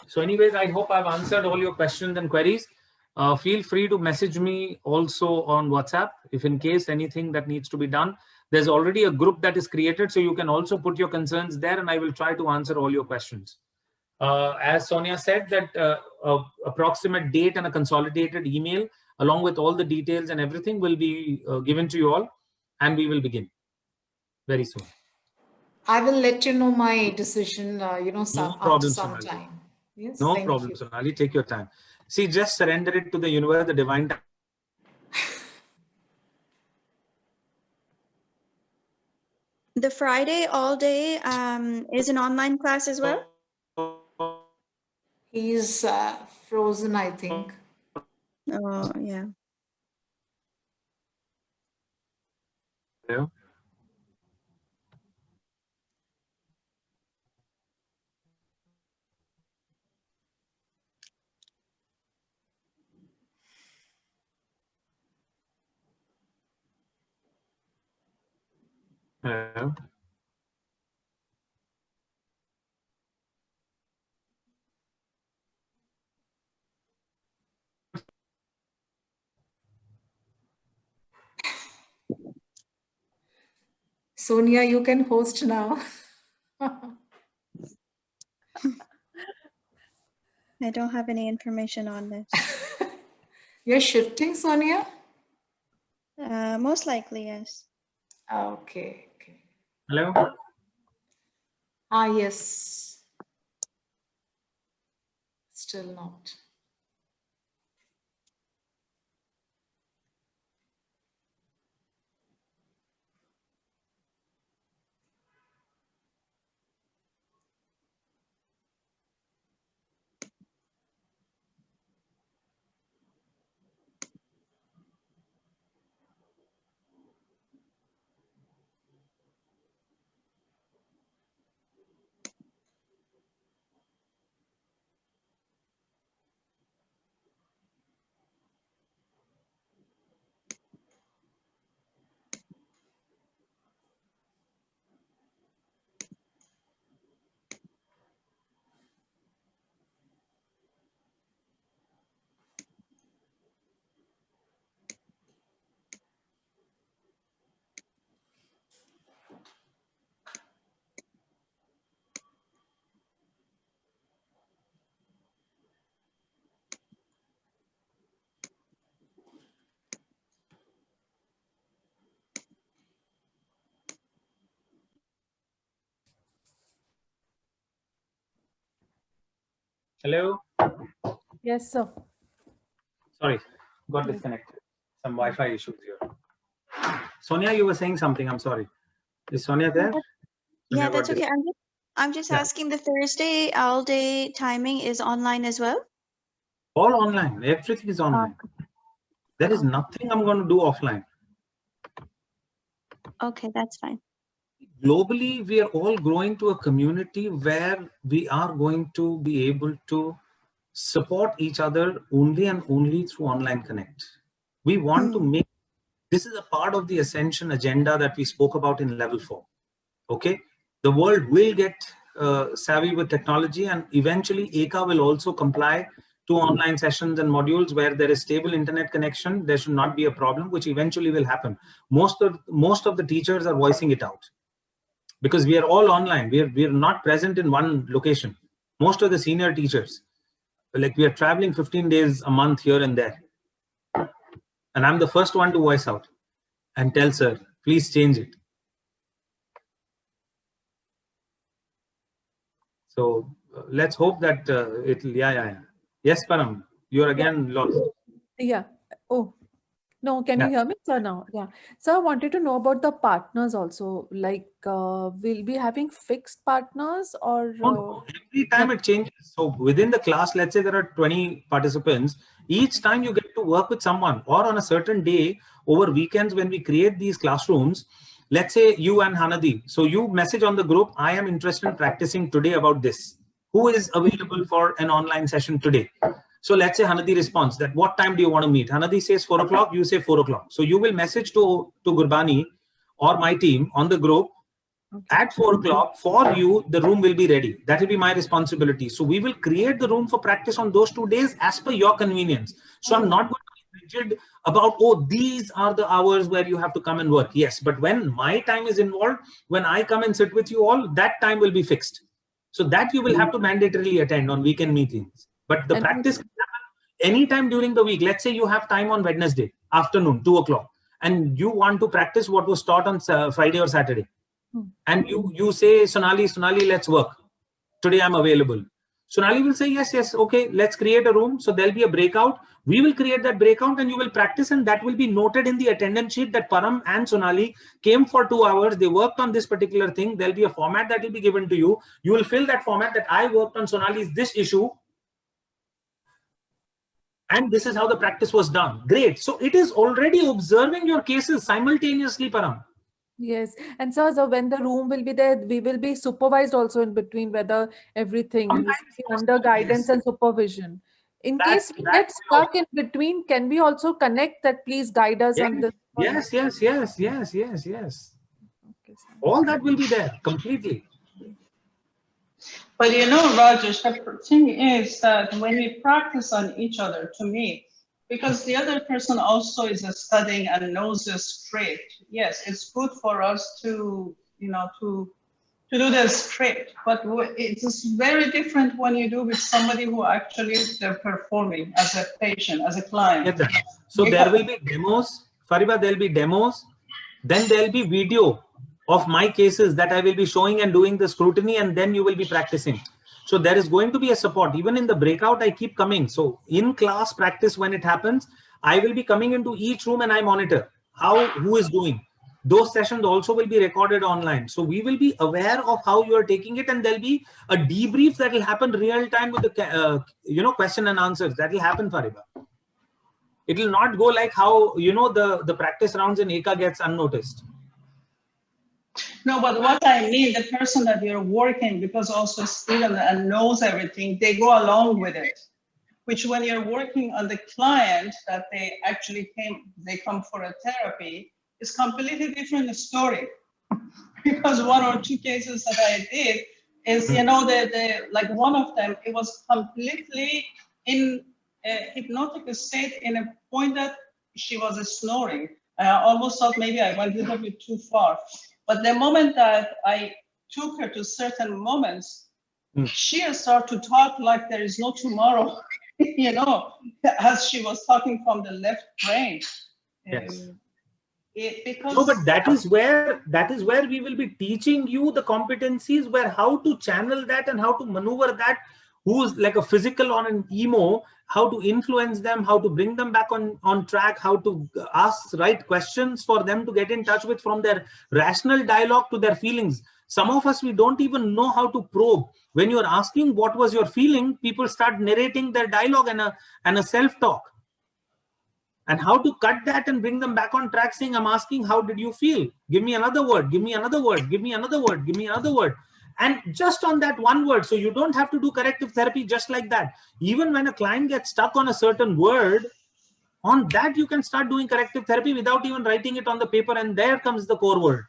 S1: So anyways, I hope I've answered all your questions and queries. Feel free to message me also on WhatsApp if in case anything that needs to be done. There's already a group that is created, so you can also put your concerns there and I will try to answer all your questions. As Sonia said, that approximate date and a consolidated email along with all the details and everything will be given to you all, and we will begin very soon.
S4: I will let you know my decision, after some
S1: Sonali.
S4: time. Yes,
S1: No
S4: thank
S1: problem,
S4: you.
S1: Sonali. Take your time. See, just surrender it to the universe, the divine.
S3: The Friday all day is an online class as well?
S4: He's frozen, I think.
S3: Oh, yeah.
S1: Hello? Hello?
S4: Sonia, you can host now.
S3: I don't have any information on this.
S4: You're shifting, Sonia?
S3: Most likely, yes.
S4: Okay.
S1: Hello?
S4: Yes. Still not.
S1: Hello.
S7: Yes, sir.
S1: Sorry, got disconnected. Some Wi-Fi issues here. Sonia, you were saying something. I'm sorry. Is Sonia there?
S3: Yeah,
S1: Sonia
S3: that's
S1: got
S3: okay. I'm just
S1: Yeah.
S3: asking, the Thursday all day timing is online as well?
S1: All online. Everything is online. There is nothing I'm going to do offline.
S3: Okay, that's fine.
S1: Globally, we are all growing to a community where we are going to be able to support each other only and only through online connect. We want to make, this is a part of the Ascension agenda that we spoke about in level 4. Okay, the world will get savvy with technology, and eventually ECA will also comply to online sessions and modules where there is stable internet connection. There should not be a problem, which eventually will happen. Most of the teachers are voicing it out because we are all online. We are not present in one location. Most of the senior teachers, like, we are traveling 15 days a month here and there, and I'm the first one to voice out and tell sir, please change it. So let's hope that it'll, yeah. Yes, Param, you're again lost.
S7: Yeah. Oh, no, can you hear me, sir, now? Yeah. So I wanted to know about the partners also. Like, we'll be having fixed partners or?
S1: No, every time it changes. So within the class, let's say there are 20 participants. Each time you get to work with someone, or on a certain day over weekends when we create these classrooms, let's say you and Hanadi. So you message on the group, I am interested in practicing today about this. Who is available for an online session today? So let's say Hanadi responds that what time do you want to meet? Hanadi says 4 o'clock, you say 4 o'clock. So you will message to Gurbani or my team on the group. At 4 o'clock for you, the room will be ready. That will be my responsibility. So we will create the room for practice on those 2 days as per your convenience. So I'm not going to be rigid about, oh, these are the hours where you have to come and work. Yes, but when my time is involved, when I come and sit with you all, that time will be fixed. So that you will have to mandatorily attend on weekend meetings. But the practice can happen anytime during the week. Let's say you have time on Wednesday afternoon, 2 o'clock, and you want to practice what was taught on Friday or Saturday. And you say, Sonali, let's work. Today I'm available. Sonali will say, yes, okay, let's create a room. So there'll be a breakout. We will create that breakout and you will practice, and that will be noted in the attendance sheet that Param and Sonali came for 2 hours. They worked on this particular thing. There'll be a format that will be given to you. You will fill that format that I worked on Sonali's this issue. And this is how the practice was done. Great. So it is already observing your cases simultaneously, Param.
S7: Yes, and so when the room will be there, we will be supervised also in between whether everything is under guidance and supervision. In case we get stuck in between, can we also connect that please guide us on this?
S1: Yes.
S7: Okay,
S1: all that will be there completely.
S2: But you know, Rajesh, the thing is that when we practice on each other, to me, because the other person also is studying and knows the script. Yes, it's good for us to, to do the script, but it is very different when you do with somebody who actually they're performing as a patient, as a client.
S1: So there will be demos, Fariba, there'll be demos, then there'll be video of my cases that I will be showing and doing the scrutiny, and then you will be practicing. So there is going to be a support. Even in the breakout, I keep coming. So in class practice, when it happens, I will be coming into each room and I monitor who is doing. Those sessions also will be recorded online. So we will be aware of how you are taking it, and there'll be a debrief that will happen real time with the question and answers. That will happen, Fariba. It will not go like how the practice rounds in ECA gets unnoticed.
S2: No, but what I mean, the person that you're working, because also student and knows everything, they go along with it. Which when you're working on the client that they actually come for a therapy, is completely different story. Because 1 or 2 cases that I did is, like one of them, it was completely in a hypnotic state in a point that she was snoring. I almost thought maybe I went a little bit too far. But the moment that I took her to certain moments, she started to talk like there is no tomorrow, as she was talking from the left brain.
S1: Yes.
S2: Because
S1: no, but that is where we will be teaching you the competencies where how to channel that and how to maneuver that who's like a physical on an emo, how to influence them, how to bring them back on track, how to ask right questions for them to get in touch with, from their rational dialogue to their feelings. Some of us, we don't even know how to probe. When you're asking what was your feeling, people start narrating their dialogue and a self-talk. And how to cut that and bring them back on track, saying, I'm asking, how did you feel? Give me another word, give me another word, give me another word, give me another word. And just on that one word, so you don't have to do corrective therapy just like that. Even when a client gets stuck on a certain word, on that you can start doing corrective therapy without even writing it on the paper, and there comes the core word.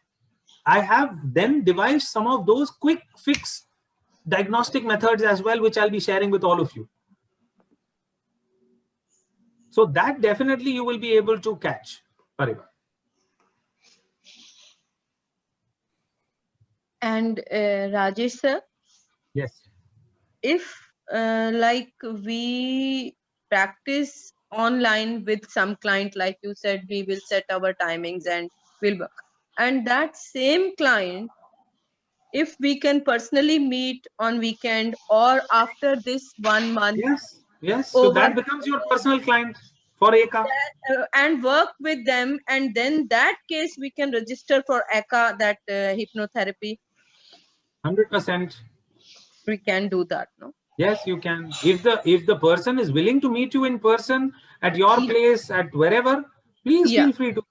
S1: I have then devised some of those quick fix diagnostic methods as well, which I'll be sharing with all of you. So that definitely you will be able to catch. Pariba.
S8: And Rajesh sir,
S1: Yes.
S8: if like we practice online with some client, like you said, we will set our timings and we'll work. And that same client, if we can personally meet on weekend or after this 1 month.
S1: Yes. Yes. So that becomes your personal client for ECA.
S8: And work with them, and then that case we can register for ECA, that hypnotherapy.
S1: 100%.
S8: We can do that, no?
S1: Yes, you can. If the person is willing to meet you in person at your place, at wherever, please feel free to.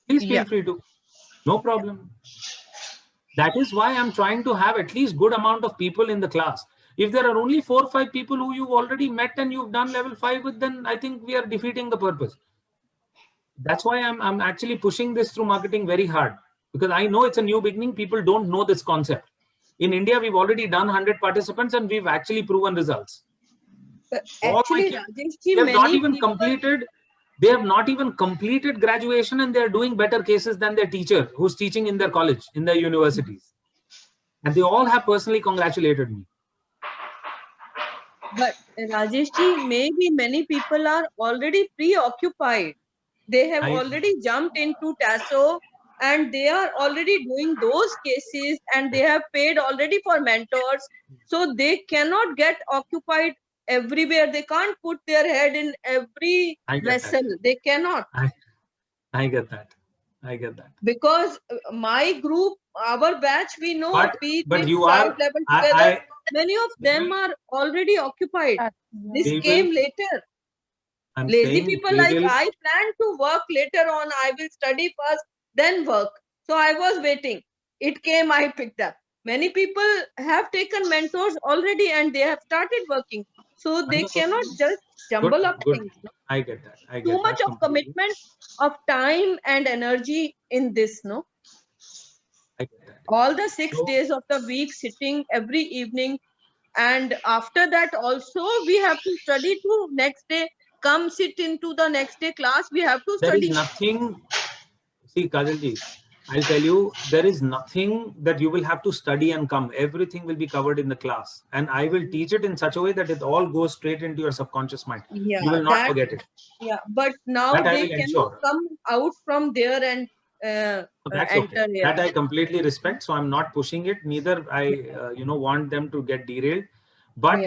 S1: Please feel free to. No problem. That is why I'm trying to have at least good amount of people in the class. If there are only 4 or 5 people who you've already met and you've done level 5 with, then I think we are defeating the purpose. That's why I'm actually pushing this through marketing very hard, because I know it's a new beginning. People don't know this concept. In India, we've already done 100 participants and we've actually proven results.
S8: Actually,
S1: they have not even completed. They have not even completed graduation, and they are doing better cases than their teacher who's teaching in their college, in their universities. And they all have personally congratulated me.
S8: But Rajesh ji, maybe many people are already preoccupied. They have already jumped into TASO and they are already doing those cases, and they have paid already for mentors. So they cannot get occupied everywhere. They can't put their head in every vessel. They cannot.
S1: I get that. I get that.
S8: Because my group, our batch, we know we
S1: but
S8: did
S1: you
S8: 5
S1: are
S8: level together. Many of them are already occupied. This came later. Lazy people like, I plan to work later on. I will study first, then work. So I was waiting. It came, I picked up. Many people have taken mentors already and they have started working. So they cannot just jumble up things. No?
S1: I get that. I get
S8: too much of commitment of time and energy in this, no?
S1: I get that.
S8: All the 6 days of the week, sitting every evening, and after that also we have to study to next day. Come sit into the next day class. We have to study.
S1: There is nothing. See, Kajalji, I'll tell you, there is nothing that you will have to study and come. Everything will be covered in the class, and I will teach it in such a way that it all goes straight into your subconscious mind.
S8: Yeah,
S1: you will not forget it.
S8: Yeah, but now they cannot come out from there and
S1: that's
S8: enter
S1: okay.
S8: here.
S1: That I completely respect. So I'm not pushing it. Neither I, want them to get derailed. But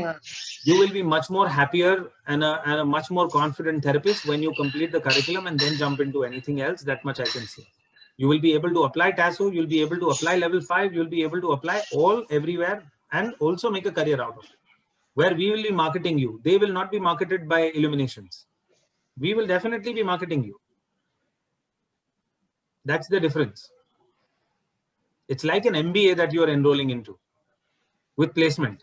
S1: you will be much more happier and a much more confident therapist when you complete the curriculum and then jump into anything else. That much I can say. You will be able to apply TASO. You'll be able to apply level 5. You'll be able to apply all everywhere and also make a career out of it. Where we will be marketing you. They will not be marketed by Illuminations. We will definitely be marketing you. That's the difference. It's like an MBA that you are enrolling into with placement.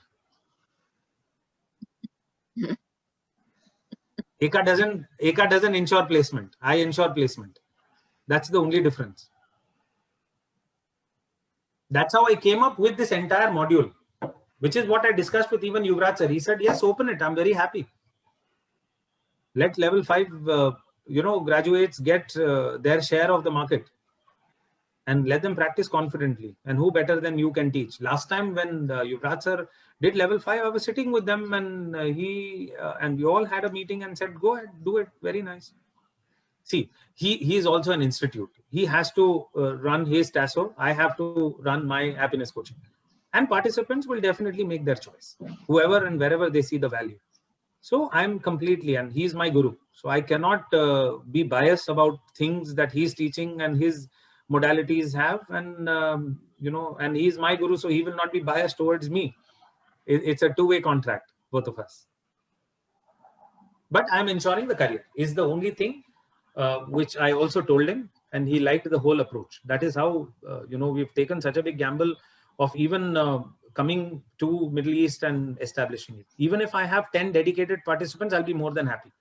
S1: ECA doesn't ensure placement. I ensure placement. That's the only difference. That's how I came up with this entire module, which is what I discussed with even Yuvraj sir. He said, yes, open it. I'm very happy. Let level 5, graduates get their share of the market and let them practice confidently. And who better than you can teach? Last time when Yuvraj sir did level 5, I was sitting with them and and we all had a meeting and said, go ahead, do it. Very nice. See, he is also an institute. He has to run his TASO. I have to run my happiness coaching. and participants will definitely make their choice, whoever and wherever they see the value. So I'm completely, and he's my guru, so I cannot be biased about things that he's teaching and his modalities have, and and he's my guru, so he will not be biased towards me. It's a two-way contract, both of us. But I'm ensuring the career is the only thing which I also told him, and he liked the whole approach. That is how we've taken such a big gamble of even coming to Middle East and establishing it. Even if I have 10 dedicated participants, I'll be more than happy.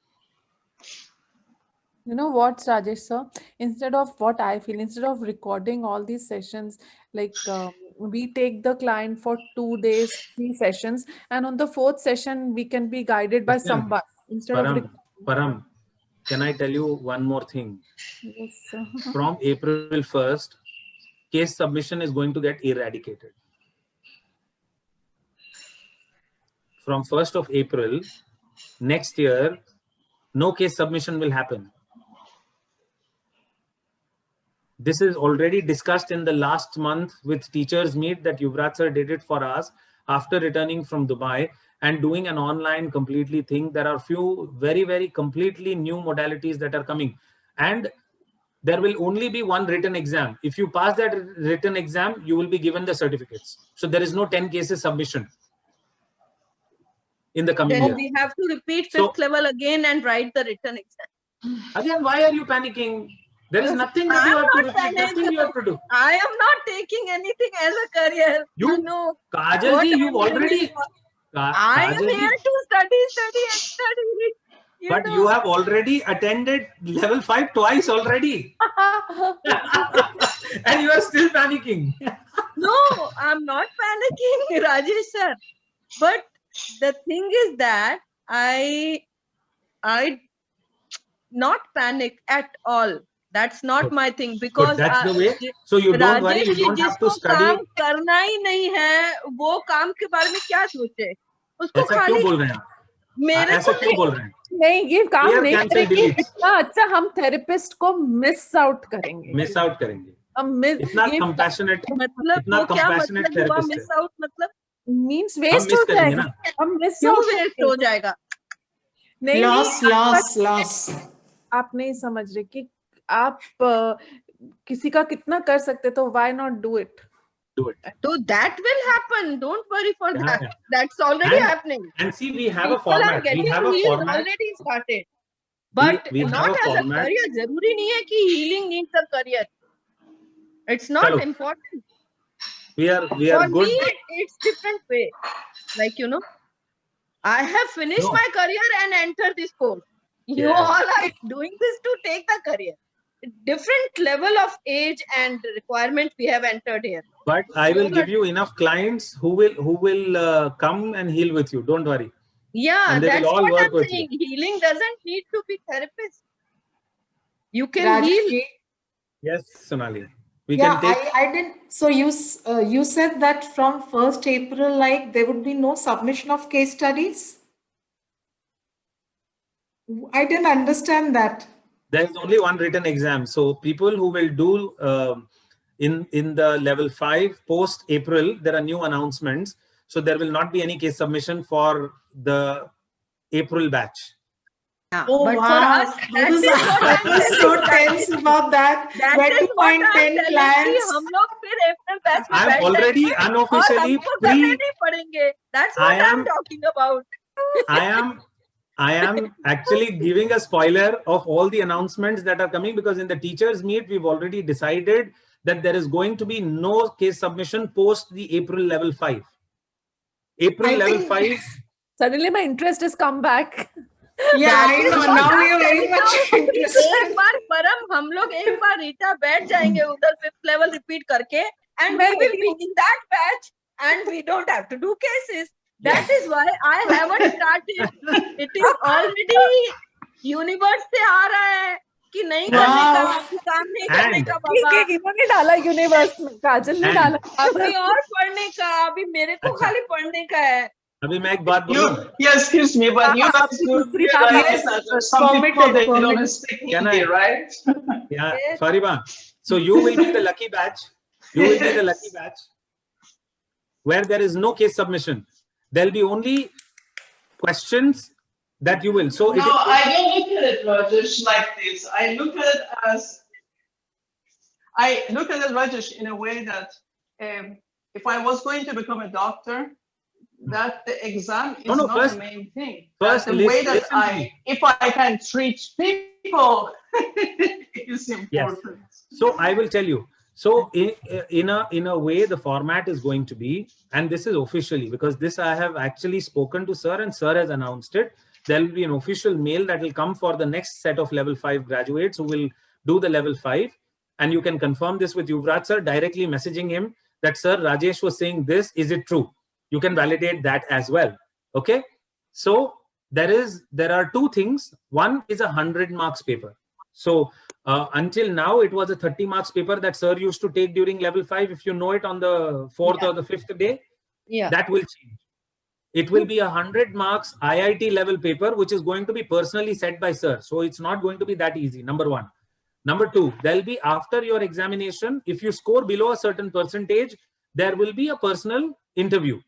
S7: You know what, Rajesh sir? Instead of what I feel, instead of recording all these sessions, like we take the client for 2 days, 3 sessions, and on the 4th session, we can be guided by somebody instead of.
S1: Param, can I tell you one more thing?
S7: Yes, sir.
S1: From April 1st, case submission is going to get eradicated. From 1st of April next year, no case submission will happen. This is already discussed in the last month with teachers meet that Yuvraj sir did it for us after returning from Dubai and doing an online completely thing. There are few very, very completely new modalities that are coming, and there will only be one written exam. If you pass that written exam, you will be given the certificates. So there is no 10 cases submission in the coming year.
S8: Then we have to repeat 5th level again and write the written exam.
S1: Again, why are you panicking? There is nothing that you have to repeat, nothing you have to do.
S8: I am not taking anything as a career.
S1: You
S8: know.
S1: Kajal ji, you've already...
S8: I am here to study.
S1: But you have already attended level 5 twice already. And you are still panicking.
S8: No, I'm not panicking, Rajesh sir. But the thing is that I not panic at all. That's not my thing, because
S1: that's the way. So you don't worry, you don't have to study.
S8: काम करना ही नहीं है, वो काम के बारे में क्या सोचे? उसको
S1: ऐसा क्यों बोल रहे हैं?
S8: मेरे
S1: ऐसा क्यों बोल रहे हैं?
S7: नहीं, ये काम
S1: Clear,
S7: नहीं
S1: cancel,
S7: करेंगे।
S1: delete.
S7: इतना अच्छा हम थेरेपिस्ट को मिस आउट करेंगे।
S1: मिस आउट करेंगे।
S7: हम
S1: इतना कंपैशनेट,
S8: मतलब
S1: इतना
S8: वो क्या
S1: कंपैशनेट
S8: मतलब हुआ
S1: थेरेपिस्ट
S8: मिस आउट मतलब
S7: मींस वेस्ट हो जाएगा। हम मिस
S8: क्यों
S7: आउट
S8: वेस्ट हो जाएगा?
S7: नहीं,
S4: लॉस
S7: आप नहीं समझ रहे कि आप किसी का कितना कर सकते, तो why not do it?
S8: So that will happen. Don't worry for that. That's already happening.
S1: And see, we have a
S8: People
S1: format.
S8: are getting
S1: We have a
S8: healed
S1: format.
S8: already started. But
S1: we have
S8: not
S1: a
S8: as a
S1: format.
S8: career. जरूरी नहीं है कि healing needs a career. It's not
S1: Chalo.
S8: important.
S1: We are
S8: For
S1: good.
S8: me, it's different way. Like, I have finished my career and entered this course. You all are doing this to take the career. Different level of age and requirement we have entered here.
S1: But I will give you enough clients who will come and heal with you. Don't worry.
S8: Yeah,
S1: And they will
S8: that's
S1: all
S8: what
S1: work
S8: I'm
S1: with
S8: saying.
S1: you.
S8: Healing doesn't need to be therapist. You can heal.
S1: Yes, Sonali. We
S4: Yeah,
S1: can take.
S4: I didn't. So you said that from 1st April, like there would be no submission of case studies. I didn't understand that.
S1: There is only one written exam. So people who will do in the level 5 post April, there are new announcements. So there will not be any case submission for the April batch.
S8: Yeah.
S4: Oh,
S8: but
S4: wow.
S8: for us, that is what
S4: I
S8: I'm
S4: was so
S8: telling you.
S4: tense about that. Where
S8: That
S4: to
S8: is what
S4: find
S8: I'm
S4: 10
S8: telling you.
S4: clients?
S8: हम लोग फिर April batch में
S1: I'm
S8: बैठ
S1: already
S8: जाएंगे और
S1: unofficially
S8: हमको करने नहीं पड़ेंगे. That's what I'm talking about.
S1: I am actually giving a spoiler of all the announcements that are coming, because in the teachers meet, we've already decided that there is going to be no case submission post the April level 5. April level 5.
S7: Suddenly my interest has come back.
S4: Yeah, I know. Now we are very much interested.
S8: एक बार परम हम लोग एक बार रीटा बैठ जाएंगे उधर 5th level repeat करके, and we will be in that batch and we don't have to do cases. That is why I haven't started. It is already universe से आ रहा है कि नहीं करने का, काम नहीं करने का बाबा.
S7: इन्होंने डाला यूनिवर्स में, काजल ने डाला.
S8: अभी और पढ़ने का, अभी मेरे को खाली पढ़ने का है.
S1: अभी मैं एक बात बोलूं.
S9: Yes, excuse me, but you have to realize that some people they don't stick in there, right?
S1: Yeah, Fariba. So you will be the lucky batch. You will be the lucky batch. where there is no case submission. There'll be only questions that you will. So
S2: no, I don't look at it, Rajesh, like this. I look at it, Rajesh, in a way that if I was going to become a doctor, that the exam is not
S1: first,
S2: the main thing.
S1: First,
S2: the way that if I can treat people is important.
S1: Yes. So I will tell you. So in a way, the format is going to be, and this is officially, because this I have actually spoken to sir and sir has announced it. There will be an official mail that will come for the next set of level 5 graduates who will do the level 5. And you can confirm this with Yuvraj sir, directly messaging him that, sir, Rajesh was saying this, is it true? You can validate that as well. Okay. So there are two things. One is 100 marks paper. So until now, it was a 30 marks paper that sir used to take during level 5. If you know it on the 4th or the 5th day, that will change. It will be 100 marks IIT level paper, which is going to be personally set by sir. So it's not going to be that easy. Number one. Number two, there'll be, after your examination, if you score below a certain percentage, there will be a personal interview.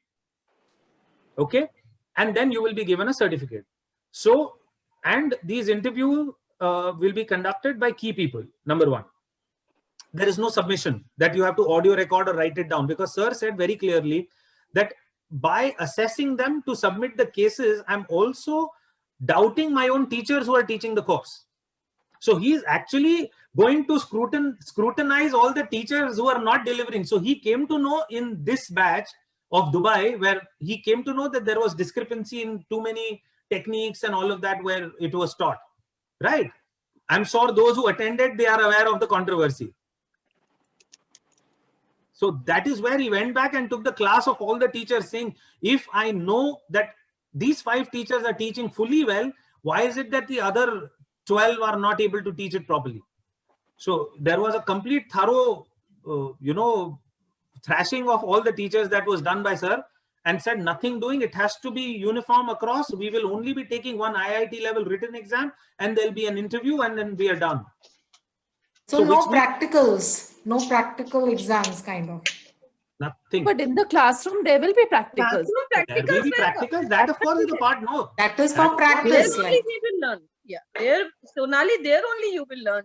S1: Okay. And then you will be given a certificate. So, and these interviews will be conducted by key people. Number one, there is no submission that you have to audio record or write it down, because sir said very clearly that by assessing them to submit the cases, I'm also doubting my own teachers who are teaching the course. So he is actually going to scrutinize all the teachers who are not delivering. So he came to know in this batch of Dubai, where he came to know that there was discrepancy in too many techniques and all of that where it was taught, right? I'm sure those who attended, they are aware of the controversy. So that is where he went back and took the class of all the teachers, saying, if I know that these 5 teachers are teaching fully well, why is it that the other 12 are not able to teach it properly? So there was a complete thorough, thrashing of all the teachers that was done by sir, and said nothing doing. It has to be uniform across. We will only be taking one IIT level written exam, and there'll be an interview, and then we are done.
S4: So no practicals, no practical exams, kind of.
S1: Nothing.
S7: But in the classroom, there will be practicals.
S1: There will be practicals. That, of course, is the part. No,
S4: that is for practice.
S8: There only we will learn. Yeah, there, Sonali, there only you will learn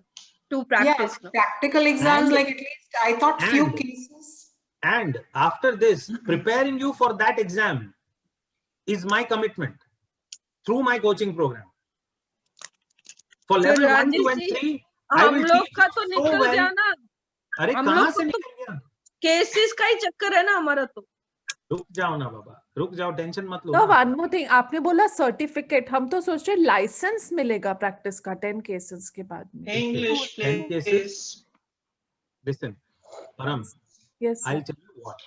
S8: to practice.
S4: Yeah, practical exams, like at least I thought few cases.
S1: And after this, preparing you for that exam is my commitment through my coaching program. For level 1, 2 and 3, I will teach so well. अरे कहाँ से निकल गया?
S8: Cases का ही चक्कर है ना हमारा तो.
S1: रुक जाओ ना बाबा, रुक जाओ, टेंशन मत लो.
S7: तो one more thing, आपने बोला सर्टिफिकेट, हम तो सोच रहे लाइसेंस मिलेगा प्रैक्टिस का 10 केसेस के बाद में.
S2: English,
S1: 10 cases. Listen, Param.
S7: Yes.
S1: I'll tell you what.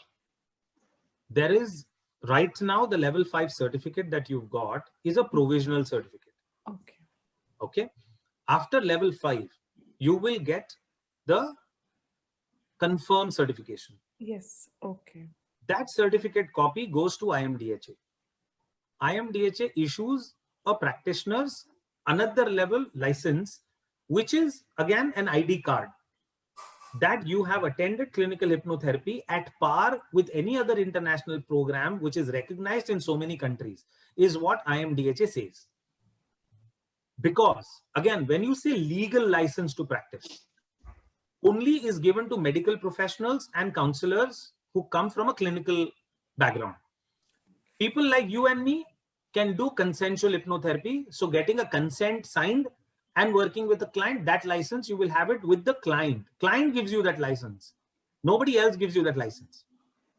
S1: There is right now the level 5 certificate that you've got is a provisional certificate.
S7: Okay.
S1: Okay. After level 5, you will get the confirmed certification.
S7: Yes. Okay.
S1: That certificate copy goes to IMDHA. IMDHA issues a practitioner's another level license, which is again an ID card that you have attended clinical hypnotherapy at par with any other international program which is recognized in so many countries, is what IMDHA says. Because again, when you say legal license to practice, only is given to medical professionals and counselors who come from a clinical background. People like you and me can do consensual hypnotherapy. So getting a consent signed and working with the client, that license, you will have it with the client. Client gives you that license. Nobody else gives you that license.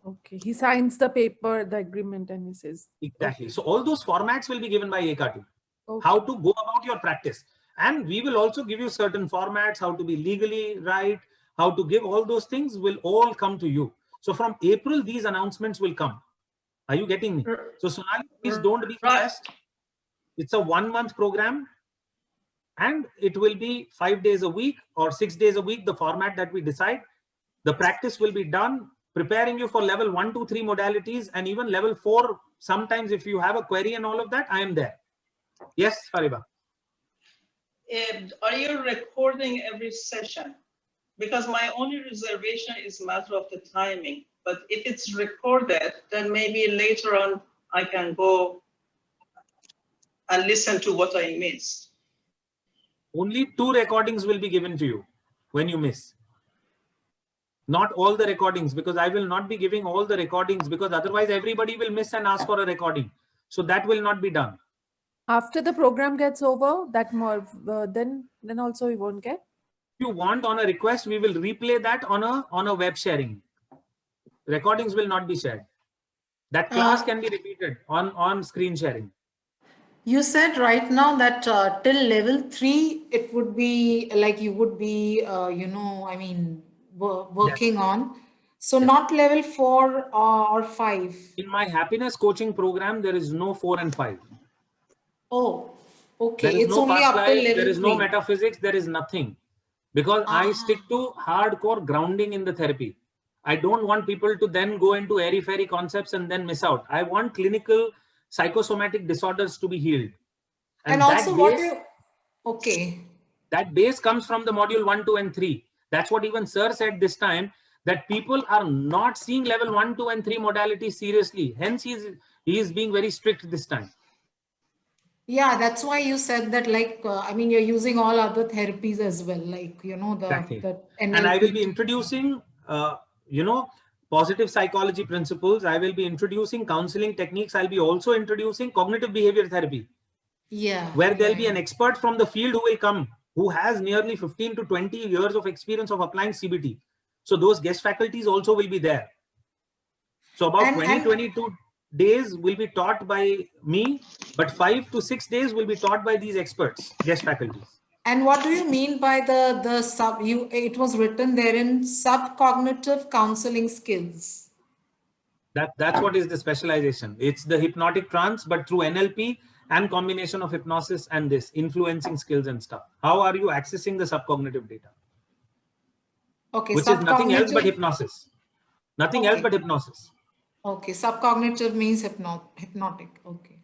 S7: Okay. He signs the paper, the agreement, and he says.
S1: Exactly.
S7: Okay.
S1: So all those formats will be given by EKAT.
S7: Okay.
S1: How to go about your practice. And we will also give you certain formats, how to be legally right, how to give all those things will all come to you. So from April, these announcements will come. Are you getting me? So Sonali, please don't be stressed. It's a 1-month program. And it will be 5 days a week or 6 days a week, the format that we decide. The practice will be done, preparing you for level 1, 2, 3 modalities, and even level 4. Sometimes if you have a query and all of that, I am there. Yes, Fariba.
S2: Are you recording every session? Because my only reservation is a matter of the timing. But if it's recorded, then maybe later on I can go and listen to what I missed.
S1: Only 2 recordings will be given to you when you miss. Not all the recordings, because I will not be giving all the recordings, because otherwise everybody will miss and ask for a recording. So that will not be done.
S7: After the program gets over, that more then also we won't get.
S1: If you want, on a request, we will replay that on a web sharing. Recordings will not be shared. That class can be repeated on screen sharing.
S4: You said right now that till level 3, it would be like you would be, working on. So not level 4 or 5.
S1: In my happiness coaching program, there is no 4 and 5.
S4: Oh, okay.
S1: There is
S4: It's
S1: no
S4: only
S1: past
S4: up till
S1: life,
S4: level
S1: there is
S4: 3.
S1: no metaphysics, there is nothing. Because I stick to hardcore grounding in the therapy. I don't want people to then go into airy-fairy concepts and then miss out. I want clinical psychosomatic disorders to be healed.
S4: And also
S1: that base comes from the module 1, 2, and 3. That's what even Sir said this time, that people are not seeing level 1, 2, and 3 modalities seriously. Hence, he is being very strict this time.
S4: Yeah, that's why you said that, like, you're using all other therapies as well, like, the NLP.
S1: And I will be introducing, positive psychology principles. I will be introducing counseling techniques. I'll be also introducing cognitive behavior therapy.
S4: Yeah.
S1: Where there'll be an expert from the field who will come, who has nearly 15 to 20 years of experience of applying CBT. So those guest faculties also will be there. So about 22 days will be taught by me, but 5 to 6 days will be taught by these experts, guest faculties.
S4: And what do you mean by the sub? It was written there in subcognitive counseling skills.
S1: That's what is the specialization. It's the hypnotic trance, but through NLP and combination of hypnosis and this influencing skills and stuff. How are you accessing the subcognitive data?
S4: Okay,
S1: which is nothing else but hypnosis. Nothing else but hypnosis.
S4: Okay, subcognitive means hypnotic. Okay.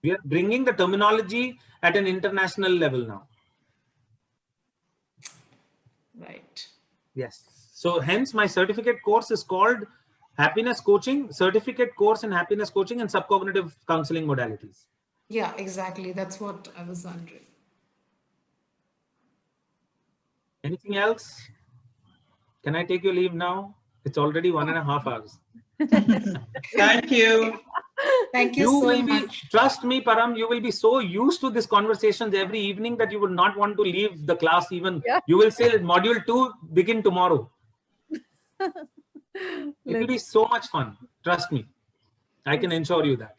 S1: We are bringing the terminology at an international level now.
S4: Right.
S1: Yes. So hence my certificate course is called Happiness Coaching, Certificate Course in Happiness Coaching and Subcognitive Counseling Modalities.
S4: Yeah, exactly. That's what I was wondering.
S1: Anything else? Can I take your leave now? It's already 1.5 hours.
S2: Thank you.
S4: Thank you so much.
S1: Trust me, Param, you will be so used to these conversations every evening that you would not want to leave the class even. Yeah. You will say module 2 begin tomorrow. It will be so much fun. Trust me. I can ensure you that.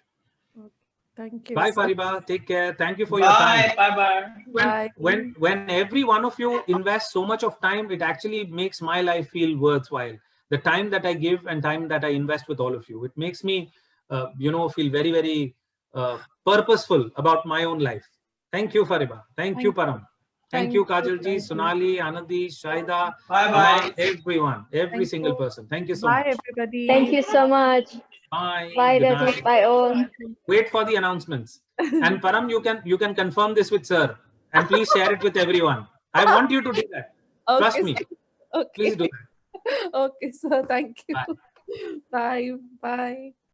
S7: Thank you.
S1: Bye, Fariba. Take care. Thank you for your time.
S2: Bye.
S1: When every one of you invests so much of time, it actually makes my life feel worthwhile. The time that I give and time that I invest with all of you, it makes me, feel very, very purposeful about my own life. Thank you, Fariba. Thank you, Param. Thank you, Kajalji, Sonali, Anandi, Shaida,
S2: bye,
S1: everyone, every single person. Thank you so much.
S7: Bye, everybody.
S5: Thank you so much.
S1: Bye.
S5: Bye, Rajat. Bye, all.
S1: Wait for the announcements. And Param, you can confirm this with Sir, and please share it with everyone. I want you to do that.
S7: Okay,
S1: trust me.
S7: Okay.
S1: Please do that.
S7: Okay, sir. Thank you.
S1: Bye.
S7: Bye. Bye.